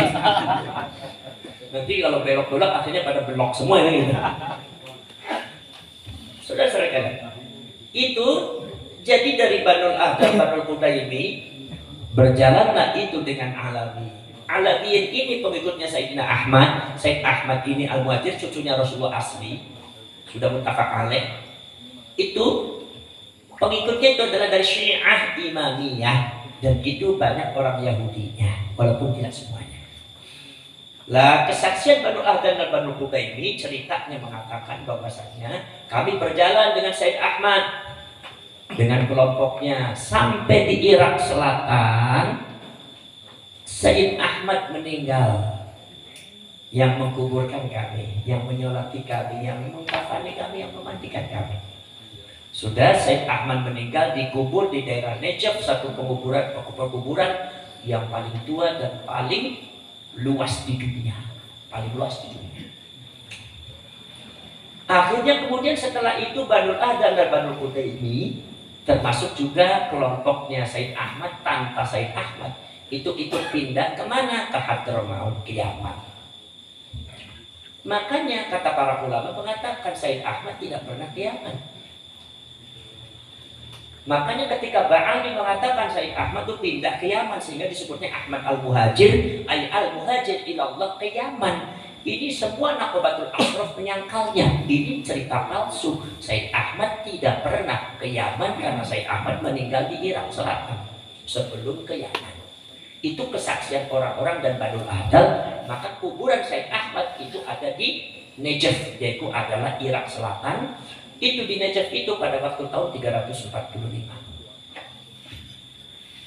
Nanti kalau belok-belok akhirnya pada belok semua ini. Saudara-saudara kalian, itu jadi dari Banul Ahdal, Banul Qudaimi berjalanlah itu dengan Alawi. Alawiyin ini pengikutnya Sayyidina Ahmad. Said Ahmad ini Al-Muhajir, cucunya Rasulullah asli, sudah muttafaq alaih. Itu pengikutnya itu adalah dari Syiah Imamiyah, dan itu banyak orang Yahudinya, walaupun tidak semuanya. Lah kesaksian Banul Ahdal dan Banul Qudaimi ceritanya mengatakan bahwasanya kami berjalan dengan Said Ahmad dengan kelompoknya sampai di Irak Selatan. Said Ahmad meninggal. Yang mengkuburkan kami, yang menyolati kami, yang mengkafani kami, yang memandikan kami. Sudah Said Ahmad meninggal, dikubur di daerah Najaf, satu perkuburan yang paling tua dan paling luas di dunia, paling luas di dunia. Akhirnya kemudian setelah itu Banul Ahdal dan Banul Qudaimi, termasuk juga kelompoknya Said Ahmad tanpa Said Ahmad, itu ikut pindah kemana? Ke Hadramaut, ke Yaman. Makanya kata para ulama mengatakan Said Ahmad tidak pernah ke Yaman. Makanya ketika Ba'ali mengatakan Said Ahmad itu pindah ke Yaman, sehingga disebutnya Ahmad Al-Muhajir, ay Al-Muhajir ilallah ke Yaman. Ini semua Naqabatul Ashraf menyangkalnya. Ini cerita palsu. Said Ahmad tidak pernah ke Yaman karena Said Ahmad meninggal di Irak Selatan sebelum ke Yaman. Itu kesaksian orang-orang dan Banul Ahdal. Maka kuburan Said Ahmad itu ada di Najaf, yaitu adalah Irak Selatan. Itu di Najaf itu pada waktu tahun 345.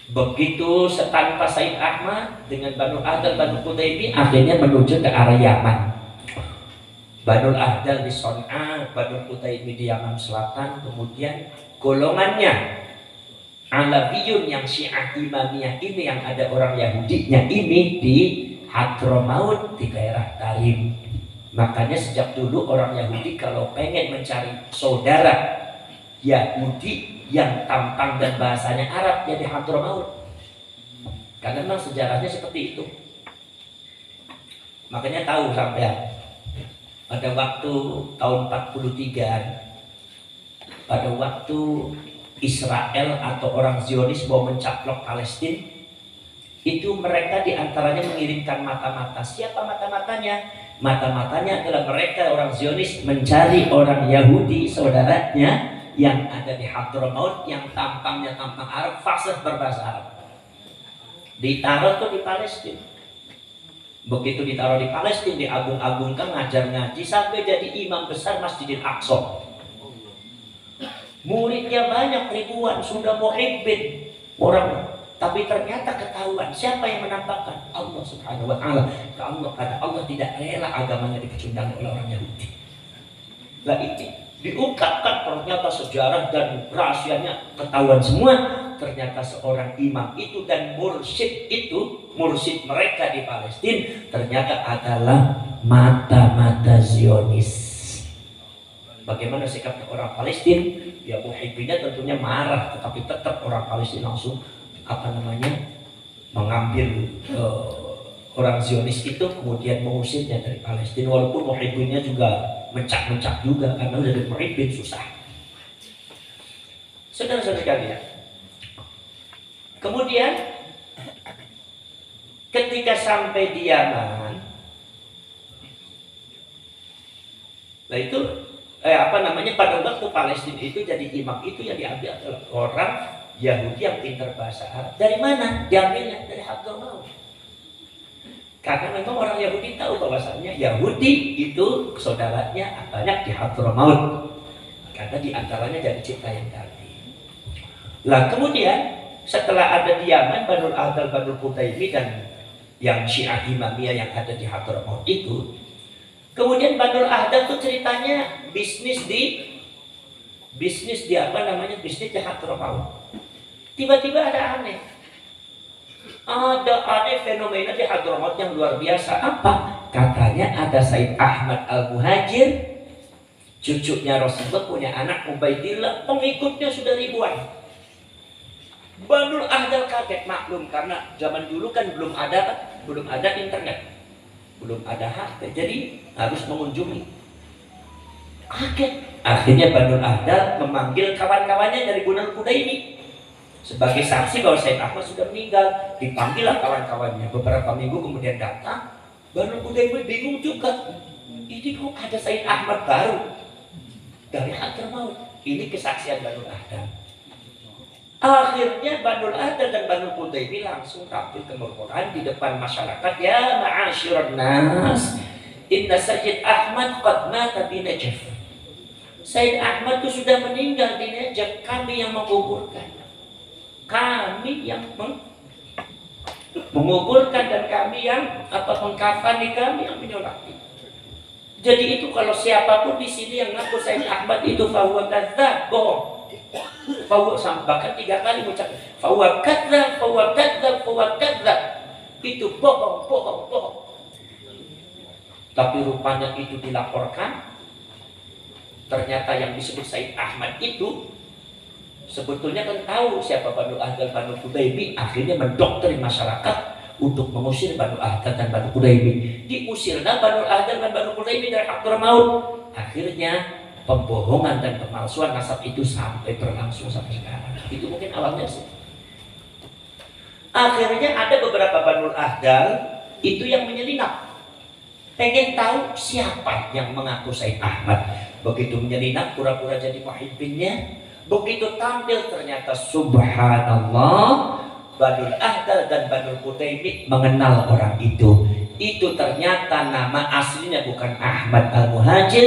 Begitu tanpa Said Ahmad dengan Banu Ahdal, Banu Qutaimi akhirnya menuju ke arah Yaman. Banu Ahdal di Son'a, Banu Qutaimi di Yaman Selatan, kemudian golongannya Alawiyun yang Syiah Imamiyah ini yang ada orang Yahudinya ini di Hadramaut di daerah Tarim. Makanya sejak dulu orang Yahudi kalau pengen mencari saudara Yahudi yang tampang dan bahasanya Arab ya di Hadramaut. Karena memang sejarahnya seperti itu. Makanya tahu sampai pada waktu tahun 43 pada waktu Israel atau orang Zionis mau mencaplok Palestina, itu mereka diantaranya mengirimkan mata-mata. Siapa mata-matanya? Mata-matanya adalah mereka orang Zionis mencari orang Yahudi saudaranya yang ada di Hadramaut yang tampangnya tampang Arab, fasih berbahasa Arab. Ditaruh tuh di Palestina. Begitu ditaruh di Palestina, diagung-agungkan, ngajar ngaji sampai jadi imam besar Masjidil Aqsa. Muridnya banyak ribuan, sudah muhibbin orang. Tapi ternyata ketahuan siapa yang menampakkan? Allah Subhanahu wa taala. Karena Allah tidak rela agamanya dipecundang oleh orang Yahudi. Lah ini diungkapkan ternyata sejarah dan rahasianya ketahuan semua. Ternyata seorang imam itu dan mursyid itu, mursyid mereka di Palestina ternyata adalah mata-mata Zionis. Bagaimana sikapnya orang Palestina? Ya muhibbinnya tentunya marah, tetapi tetap orang Palestina langsung mengambil orang Zionis itu kemudian mengusirnya dari Palestina, walaupun muhibbinnya juga mencak-mencak juga karena udah dari muhibbin susah. Saudara-saudara sekalian, kemudian ketika sampai di Yaman, nah itu pada waktu Palestina itu jadi imam itu yang diambil adalah orang Yahudi yang pintar bahasa Arab. Dari mana? Diambilnya dari Hadramaut. Karena memang orang Yahudi tahu bahwasanya Yahudi itu saudaranya banyak di Hadramaut. Karena diantaranya dari cipta yang tadi. Lah kemudian setelah ada di Yaman Banu Ahdal, Banu Qutaimi dan yang Syiah Imamiyah yang ada di Hadramaut itu, kemudian Banu Ahdal itu ceritanya bisnis di Hadramaut. Tiba-tiba ada aneh fenomena di Hadramaut yang luar biasa. Apa? Katanya ada Said Ahmad Al-Muhajir, cucunya Rasulullah, punya anak Ubaidillah, pengikutnya sudah ribuan. Banu Ahdal kaget, maklum karena zaman dulu kan belum ada internet, belum ada HP, jadi harus mengunjungi. Kaget. Akhirnya Banu Ahdal memanggil kawan-kawannya dari Banu Qutaimi sebagai saksi bahwa Said Ahmad sudah meninggal. Dipanggillah kawan-kawannya. Beberapa minggu kemudian datang, Banu Qutaimi bingung juga. Ini kok ada Said Ahmad baru dari Hadramaut. Ini kesaksian Banu Ahdal. Akhirnya Banu Ahdal dan Banu Qutaimi langsung tampil ke Quran di depan masyarakat. Ya ma'asyiran nas, inna Sayyid Ahmad qad mata bi Najaf. Said Ahmad itu sudah meninggal di Najaf. Kami yang menguburkan. Kami yang menguburkan dan kami yang mengkafani, kami yang menyolati. Jadi itu kalau siapapun di sini yang ngaku Said Ahmad itu fahuwa kadzdzab, bohong. Bahkan 3 kali mengucapkan fahuwa kadzdzab, fahuwa kadzdzab, fahuwa kadzdzab. Itu bohong. Tapi rupanya itu dilaporkan. Ternyata yang disebut Said Ahmad itu sebetulnya kan tahu siapa Banu Ahdal, Banu Qutaimi. Akhirnya mendoktrin masyarakat untuk mengusir Banu Ahdal dan Banu Qutaimi. Diusirlah Banu Ahdal dan Banu Qutaimi dari Hadramaut. Akhirnya pembohongan dan pemalsuan nasab itu sampai berlangsung sampai sekarang. Itu mungkin awalnya sih. Akhirnya ada beberapa Banu Ahdal itu yang menyelinap, pengen tahu siapa yang mengaku Said Ahmad. Begitu menyelinap pura-pura jadi muhibbinnya, begitu tampil ternyata subhanallah Banu Ahdal dan Banu Qutaimi mengenal orang itu. Itu ternyata nama aslinya bukan Ahmad Al-Muhajir,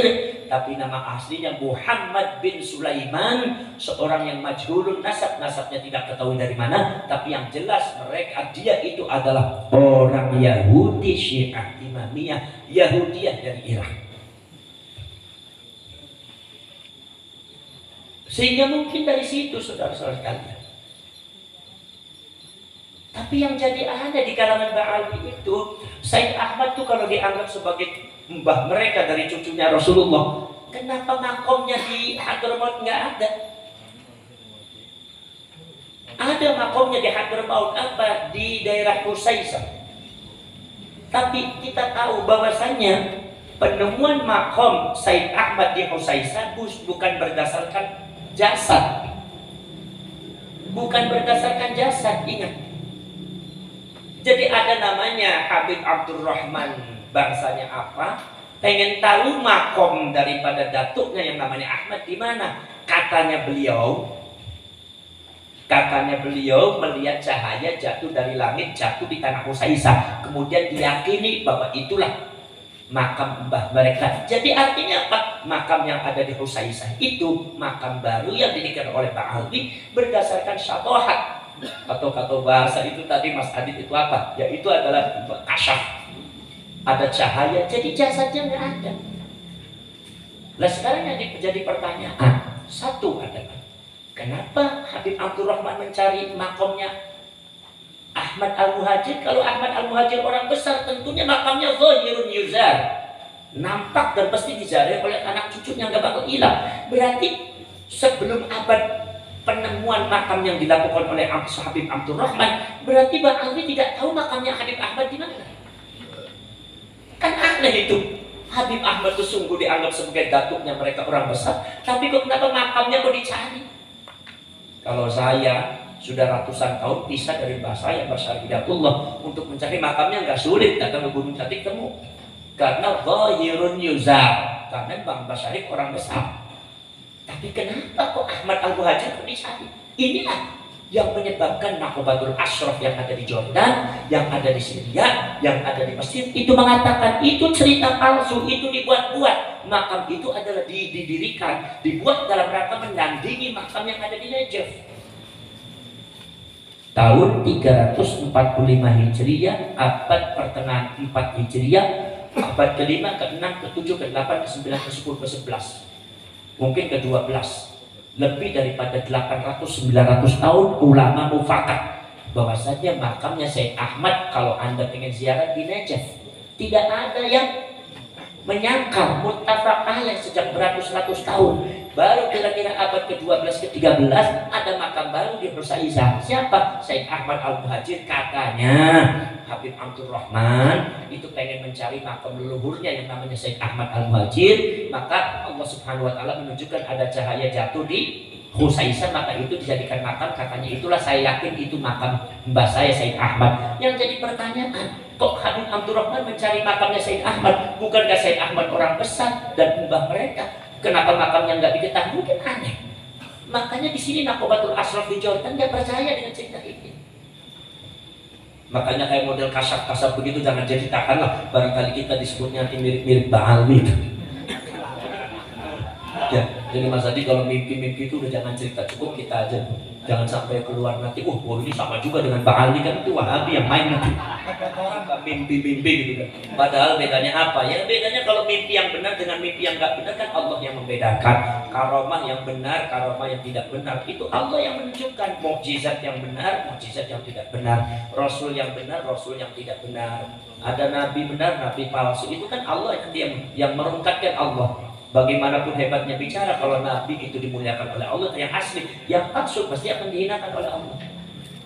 tapi nama aslinya Muhammad bin Sulaiman, seorang yang majhulun nasab, nasabnya tidak ketahui dari mana, tapi yang jelas dia itu adalah orang Yahudi Syiah Imamiyah Yahudiyah dari Irak. Sehingga mungkin dari situ saudara-saudara sekalian. Tapi yang jadi aneh di kalangan Ba'alwi itu, Said Ahmad tuh kalau dianggap sebagai mbah mereka dari cucunya Rasulullah, kenapa makomnya di Hadramaut nggak ada? Ada makomnya di Hadramaut, apa? Di daerah Husaisah. Tapi kita tahu bahwasannya penemuan makom Said Ahmad di Husaisah bukan berdasarkan jasad. Bukan berdasarkan jasad, ingat. Jadi ada namanya Habib Abdurrahman, bangsanya apa? Pengen tahu makom daripada datuknya yang namanya Ahmad di mana? Katanya beliau melihat cahaya jatuh dari langit, jatuh di tanah Husaisah. Kemudian diyakini bahwa itulah makam mbah mereka. Jadi artinya apa? Makam yang ada di Husaisah itu makam baru yang didirikan oleh Ba'alwi berdasarkan syatohat. Atau kata bahasa itu tadi Mas Adit itu apa? Ya itu adalah kasyaf. Ada cahaya, jadi jasadnya nggak ada. Nah sekarang yang jadi pertanyaan, satu adalah kenapa Habib Abdurrahman mencari makamnya Ahmad Al-Muhajir? Kalau Ahmad Al-Muhajir orang besar, tentunya makamnya zahirun yuzar, nampak dan pasti diziarahi oleh anak cucunya, nggak bakal hilang. Berarti sebelum abad penemuan makam yang dilakukan oleh Habib Abdurrahman, berarti Ba'alwi tidak tahu makamnya Habib Ahmad di mana. Kan aneh itu. Habib Ahmad itu sungguh dianggap sebagai datuknya mereka orang besar, tapi kok kenapa makamnya kok dicari? Kalau saya sudah ratusan tahun pisah dari mbah saya, Mbah Syarif Hidayatullah, untuk mencari makamnya nggak sulit, datang ke Gunung Jati temu. Karena zahirun yuzar, karena Mbah Syarif orang besar. Tapi kenapa kok Ahmad Al-Muhajir kok dicari? Inilah yang menyebabkan Naqobatul Ashraf yang ada di Jordan, yang ada di Syria, yang ada di Mesir itu mengatakan itu cerita palsu, itu dibuat-buat. Makam itu adalah didirikan, dibuat dalam rangka menandingi makam yang ada di Najaf. Tahun 345 Hijriah, abad pertengahan 4 Hijriah, abad ke-5, ke-6, ke-7, ke-8, ke-9, ke-10, ke-11. Mungkin ke-12, lebih daripada 800-900 tahun ulama mufakat bahwasanya makamnya Said Ahmad kalau Anda ingin ziarah di Najaf, tidak ada yang menyangkal, muttafaq alaih sejak beratus-ratus tahun. Baru kira-kira abad ke-12 ke-13 ada makam baru di Husaisah. Siapa? Said Ahmad Al-Muhajir. Katanya Habib Abdurrahman itu pengen mencari makam leluhurnya yang namanya Said Ahmad Al-Muhajir, maka Allah Subhanahu wa taala menunjukkan ada cahaya jatuh di Husaisah, maka itu dijadikan makam. Katanya itulah saya yakin itu makam mbah saya Said Ahmad. Yang jadi pertanyaan, kok Habib Abdurrahman mencari makamnya Said Ahmad? Bukankah Said Ahmad orang besar dan mbah mereka? Kenapa makamnya nggak diketahui? Kan aneh. Makanya di sini Naqobatul Ashraf di Jordan nggak percaya dengan cerita ini. Makanya kayak model kasar-kasar begitu jangan ceritakanlah. Barangkali kita disebutnya nanti mirip-mirip Ba'alwi. Ya, jadi Mas Adi kalau mimpi-mimpi itu udah jangan cerita, cukup kita aja. Jangan sampai keluar nanti, ini sama juga dengan Ba'alwi, kan itu Wahabi yang main nanti. Mimpi-mimpi gitu kan. Padahal bedanya apa? Ya bedanya kalau mimpi yang benar dengan mimpi yang nggak benar kan Allah yang membedakan. Karomah yang benar, karomah yang tidak benar itu Allah yang menunjukkan. Mukjizat yang benar, mukjizat yang tidak benar. Rasul yang benar, rasul yang tidak benar. Ada nabi benar, nabi palsu. Itu kan Allah yang merungkatkan Allah. Bagaimanapun hebatnya bicara, kalau nabi itu dimuliakan oleh Allah yang asli, yang palsu pasti akan dihinakan oleh Allah.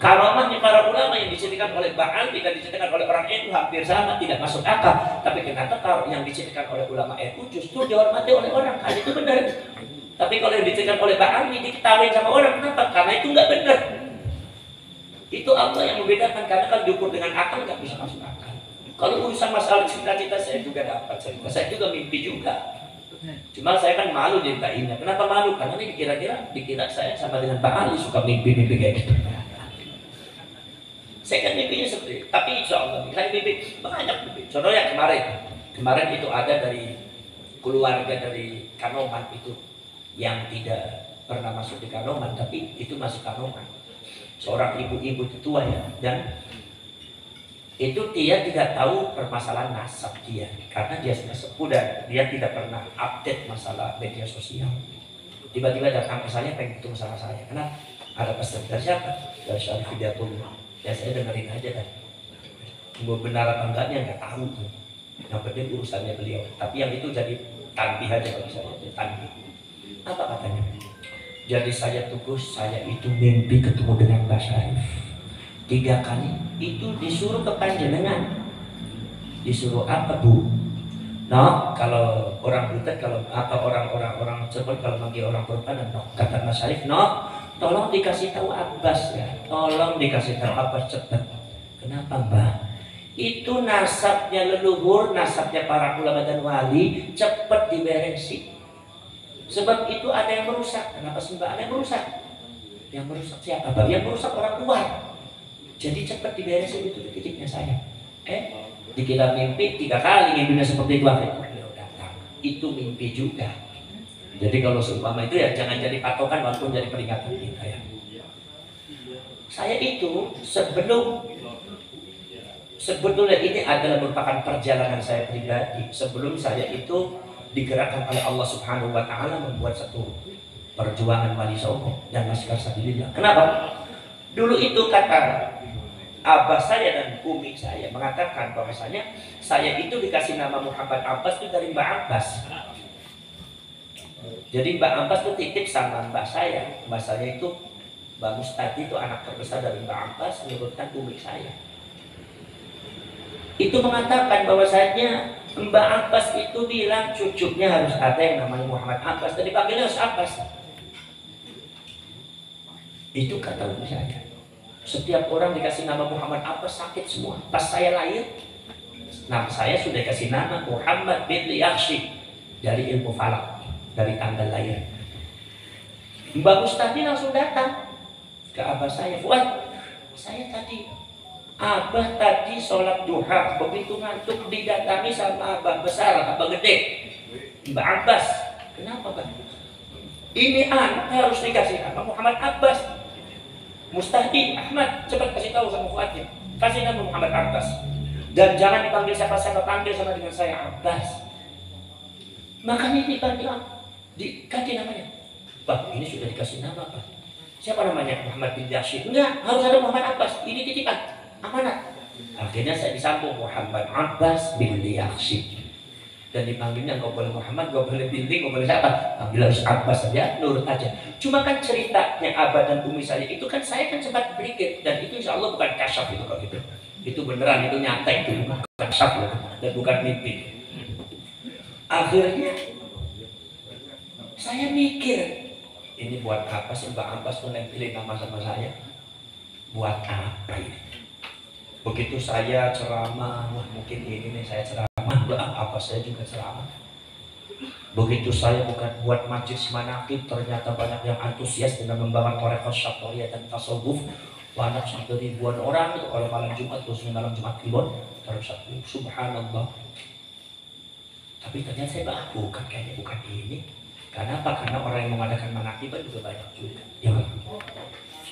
Karomahnya para ulama yang diceritakan oleh Ba'alwi dan diceritakan oleh orang NU hampir sama, tidak masuk akal. Tapi kenapa kalau yang diceritakan oleh ulama NU justru dihormati oleh orang? Karena itu benar. Tapi kalau yang diceritakan oleh Ba'alwi diketahui sama orang, kenapa? Karena itu nggak benar. Itu Allah yang membedakan, karena kalau diukur dengan akal nggak bisa masuk akal. Kalau urusan masalah cita-cita saya juga dapat cerita, saya juga mimpi juga. Cuma saya kan malu ceritainnya. Kenapa malu? Karena ini dikira saya sama dengan Ba'alwi suka mimpi-mimpi kayak gitu. Saya kan mimpinya seperti itu. Tapi insya Allah saya mimpi banyak mimpi. Contohnya kemarin itu ada dari keluarga dari Kanoman itu yang tidak pernah masuk di Kanoman, tapi itu masuk Kanoman. Seorang ibu-ibu tua ya, dan itu dia tidak tahu permasalahan nasab dia karena dia sudah sepuh dan dia tidak pernah update masalah media sosial. Tiba-tiba datang ke saya pengen ketemu sama saya. Kenapa? Ada pesan dari siapa? Dari Syarif Hidayatullah. Ya saya dengerin aja kan. Mau benar atau enggaknya nggak tahu tuh. Yang penting urusannya beliau. Tapi yang itu jadi tanbih aja bagi saya. Tanbih. Apa katanya? Jadi saya tugas, saya itu mimpi ketemu dengan Mbak Syarif 3 kali. Itu disuruh ke panjenengan. Disuruh apa Bu? No, kalau orang buta, kalau atau orang cepat kalau manggil orang perempuan, no. Kata Mas Syarif, no, tolong dikasih tahu Abbas ya, tolong dikasih tahu Abbas cepat. Kenapa Mbak? Itu nasabnya leluhur, nasabnya para ulama dan wali, cepat diberesin. Sebab itu ada yang merusak. Kenapa Mbak? Ada yang merusak. Yang merusak siapa Mbak? Yang merusak orang luar. Jadi cepat diberesin, itu titiknya saya. Dikira mimpi 3 kali mimpinya seperti itu, beliau datang. Itu mimpi juga. Jadi kalau seumpama itu ya jangan jadi patokan walaupun jadi peringatan kita ya. Saya itu sebetulnya ini adalah merupakan perjalanan saya pribadi. Sebelum saya itu digerakkan oleh Allah Subhanahu wa taala membuat satu perjuangan wali songo dan laskar sabilillah. Kenapa? Dulu itu kata abah saya dan umi saya mengatakan bahwasanya saya itu dikasih nama Muhammad Abbas itu dari Mbak Abbas. Jadi Mbak Abbas itu titip sama mbak saya. Mbak saya itu Mbak Mustadi itu anak terbesar dari Mbak Abbas, menyebutkan umi saya. Itu mengatakan bahwasanya Mbak Abbas itu bilang cucunya harus ada yang namanya Muhammad Abbas dan dipanggilnya harus Abbas. Itu kata umi saya. Setiap orang dikasih nama Muhammad Abbas sakit semua. Pas saya lahir, nama saya sudah dikasih nama Muhammad bin Yakhshi dari ilmu falak, dari tanggal lahir. Mbak Mustadi langsung datang ke abah saya. Fuad, saya tadi abah tadi sholat duha, begitu ngantuk didatangi sama abah besar, abah gede, Mbak Abbas. Kenapa Bang? Ini anak harus dikasih nama Muhammad Abbas. Mustahdi, Ahmad, cepat kasih tahu sama Fuadnya. Kasih nama Muhammad Abbas. Dan jangan dipanggil siapa-siapa, panggil sama dengan saya Abbas. Makanya dipanggil, dikasih namanya. Pak, ini sudah dikasih nama Pak. Siapa namanya? Muhammad bin Yakhshi. Enggak, harus ada Muhammad Abbas. Ini titipan, amanat. Akhirnya saya disambung Muhammad Abbas bin Yakhshi. Dan dipanggilnya nggak boleh Muhammad, nggak boleh Binti, nggak boleh siapa, panggil harus Abbas saja, nurut aja. Cuma kan ceritanya abah dan umi saya itu kan saya kan sempat berikir dan itu insya Allah bukan kasyaf itu kalau gitu. Itu beneran, itu nyata itu bukan kasyaf dan bukan mimpi. Akhirnya saya mikir ini buat apa sih Mbak Abbas menempelin nama sama saya? Buat apa ini? Begitu saya ceramah, wah mungkin ini nih saya ceramah. Apa saya juga ceramah. Begitu saya bukan buat majlis manaqib, ternyata banyak yang antusias dengan membangun tarekat syar'iyah dan tasawuf. Banyak sampai ribuan orang itu kalau malam Jumat, khususnya malam Jumat Kliwon, terus subhanallah. Tapi ternyata saya bukan kayaknya bukan ini. Karena apa? Karena orang yang mengadakan manaqib juga banyak juga. Ya.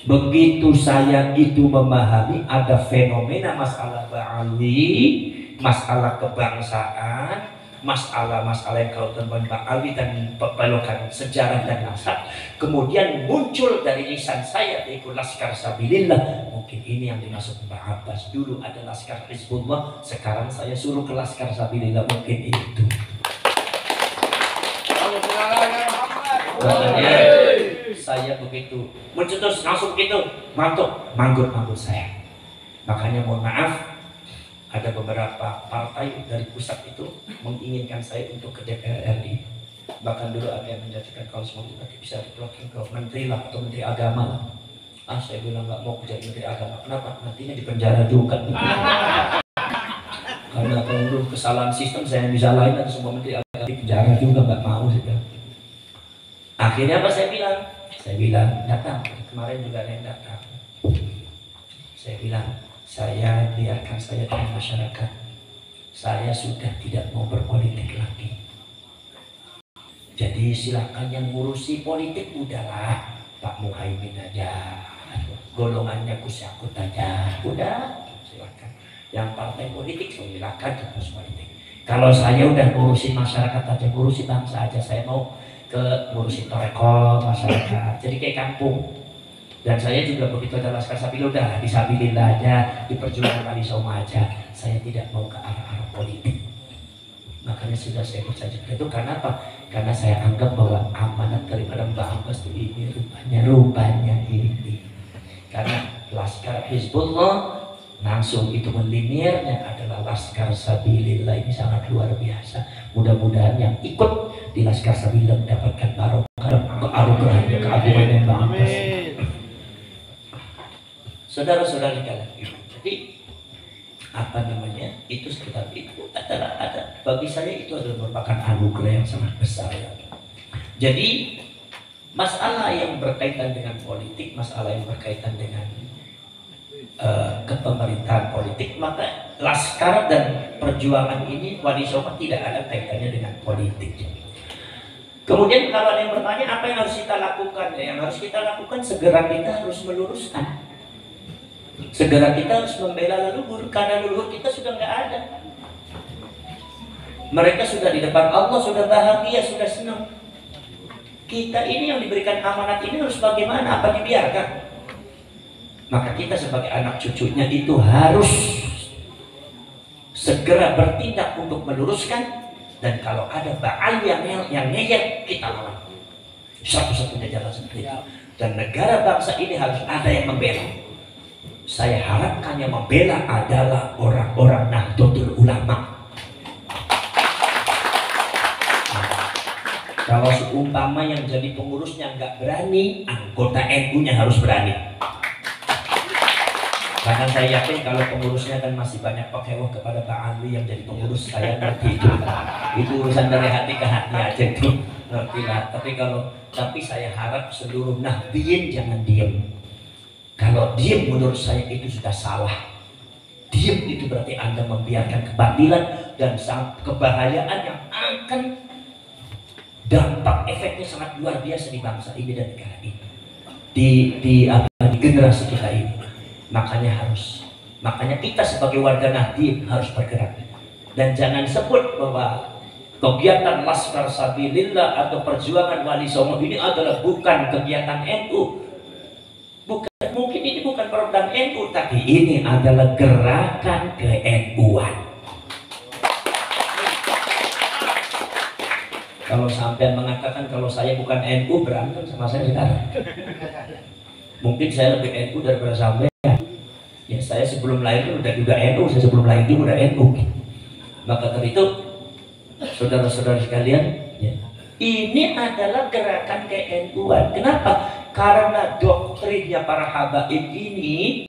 Begitu saya itu memahami ada fenomena masalah ba'ali, masalah kebangsaan, masalah-masalah yang kalau teman Pak Ali dan pebelokan sejarah dan nasab, kemudian muncul dari lisan saya yaitu Laskar Sabilillah. Mungkin ini yang dimaksud Mbak Abbas. Dulu ada Laskar Hizbullah, sekarang saya suruh ke Laskar Sabilillah. Mungkin itu. Saya begitu mencetus langsung begitu manggut saya. Makanya mohon maaf, ada beberapa partai dari pusat itu menginginkan saya untuk ke DPR RI. Bahkan dulu ada yang menjadikan kalau semua kita bisa diplotting ke menteri lah atau menteri agama lah. Saya bilang nggak mau jadi menteri agama. Kenapa? Nantinya di penjara juga. Karena kalau kesalahan sistem saya bisa lain dan semua menteri agama di penjara juga, nggak mau saya. Akhirnya apa saya bilang? Saya bilang datang. Kemarin juga ada yang datang. Saya bilang, saya biarkan saya dengan masyarakat. Saya sudah tidak mau berpolitik lagi. Jadi silakan yang ngurusi politik udahlah Pak Muhaimin aja, golongannya kusyakut aja, udah silakan. Yang partai politik silakan terus politik. Kalau saya udah ngurusin masyarakat aja, ngurusin bangsa aja, saya mau ke ngurusin torekol masyarakat, jadi kayak kampung. Dan saya juga begitu ada Laskar Sabila udah disabilillah aja, di perjuangan Wali Songo aja, saya tidak mau ke arah-arah politik. Makanya sudah saya bersaja itu karena apa? Karena saya anggap bahwa amanat daripada Mbak Abbas itu ini rupanya ini. Karena Laskar Hizbullah langsung itu melinirnya adalah Laskar Sabilillah, ini sangat luar biasa. Mudah-mudahan yang ikut di Laskar Sabilillah mendapatkan barokah keanugeraan keagungan yang Mbak Abbas. Saudara-saudari kalian, jadi apa namanya itu sekitar itu adalah ada bagi saya itu adalah merupakan anugerah yang sangat besar ya. Jadi masalah yang berkaitan dengan politik, masalah yang berkaitan dengan kepemerintahan politik, maka Laskar dan perjuangan ini Wali Songo tidak ada kaitannya dengan politik. Kemudian kalau ada yang bertanya apa yang harus kita lakukan, yang harus kita lakukan segera kita harus meluruskan. Segera kita harus membela leluhur, karena leluhur kita sudah nggak ada. Mereka sudah di depan Allah, sudah bahagia, sudah senang. Kita ini yang diberikan amanat ini harus bagaimana? Apa dibiarkan? Maka kita sebagai anak cucunya itu harus segera bertindak untuk meluruskan. Dan kalau ada baal yang ngeyel, kita lawan. Satu-satunya jalan seperti itu. Dan negara bangsa ini harus ada yang membela. Saya harapkan yang membela adalah orang-orang Nahdlatul Ulama. Kalau seumpama yang jadi pengurusnya nggak berani, anggota NU-nya harus berani. Karena saya yakin kalau pengurusnya kan masih banyak pakewah kepada Pak Ali yang jadi pengurus, saya ngerti itu. Itu urusan dari hati ke hati aja itu, ngertilah. Tapi saya harap seluruh Nahdliyin jangan diem. Kalau diem menurut saya itu sudah salah. Diem itu berarti Anda membiarkan kebatilan dan kebahayaan yang akan dampak efeknya sangat luar biasa di bangsa ini dan negara ini. Di generasi kita ini. Makanya kita sebagai warga Nahdliyin harus bergerak. Dan jangan sebut bahwa kegiatan Laskar Sabilillah atau perjuangan Wali Songo ini adalah bukan kegiatan NU. Mungkin ini bukan program NU, tapi ini adalah gerakan ke-NU-an. Kalau sampai mengatakan kalau saya bukan NU, berantem sama saya sekarang. Mungkin saya lebih NU daripada sampai. Ya saya sebelum lahir udah juga NU, saya sebelum lahir juga udah NU. Maka dari itu, saudara-saudara sekalian, ya, ini adalah gerakan ke-NU-an. Kenapa? Karena doktrinnya para habaib ini,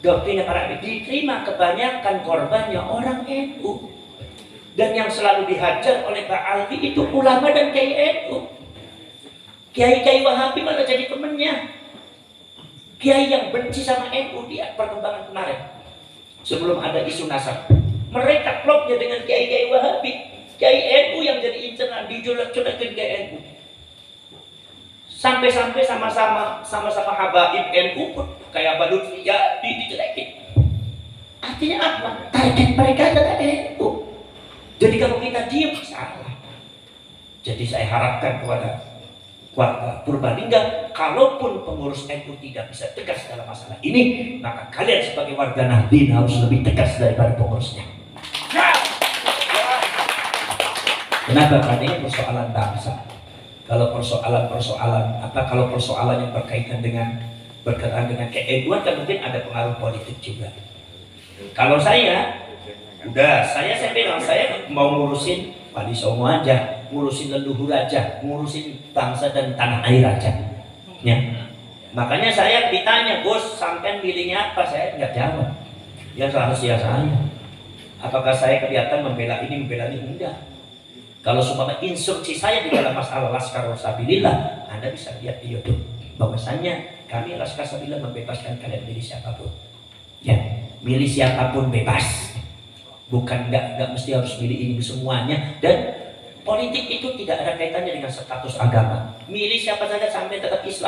doktrinnya para habaib diterima kebanyakan korbannya orang NU. Dan yang selalu dihajar oleh Pak Alwi itu ulama dan kiai NU. Kiai-kiai Wahabi malah jadi temennya. Kiai yang benci sama NU di perkembangan kemarin. Sebelum ada isu nasab. Mereka klopnya dengan kiai-kiai Wahabi. Kiai NU yang jadi inceran, dicolek-colekin kiai NU. Sampai-sampai sama-sama habaib NU pun kayak Badut ya dijelekin. Artinya apa? Target mereka adalah NU. Jadi kalau kita diam salah. Jadi saya harapkan kepada warga Purbalingga, kalaupun pengurus NU tidak bisa tegas dalam masalah ini, maka kalian sebagai warga Nahdliyin harus lebih tegas daripada pengurusnya. Kenapa? Karena ini persoalan bangsa. Kalau persoalan yang berkaitan dengan ke-NU-an kan mungkin ada pengaruh politik juga. Kalau saya bilang saya mau ngurusin Wali Songo aja, ngurusin leluhur aja, ngurusin bangsa dan tanah air aja. Ya. Makanya saya ditanya, bos, sampean pilihnya apa? Saya nggak jawab. Ya rahasia saya. Apakah saya kelihatan membela ini? Enggak. Kalau seumpama instruksi saya di dalam masalah Laskar Sabilillah, Anda bisa lihat di YouTube bahwasannya kami Laskar Sabilillah membebaskan kalian milih siapapun. Ya, milih siapapun bebas. Bukan nggak mesti harus milih ini semuanya. Dan Politik itu tidak ada kaitannya dengan status agama. Milih siapa saja sampai tetap Islam.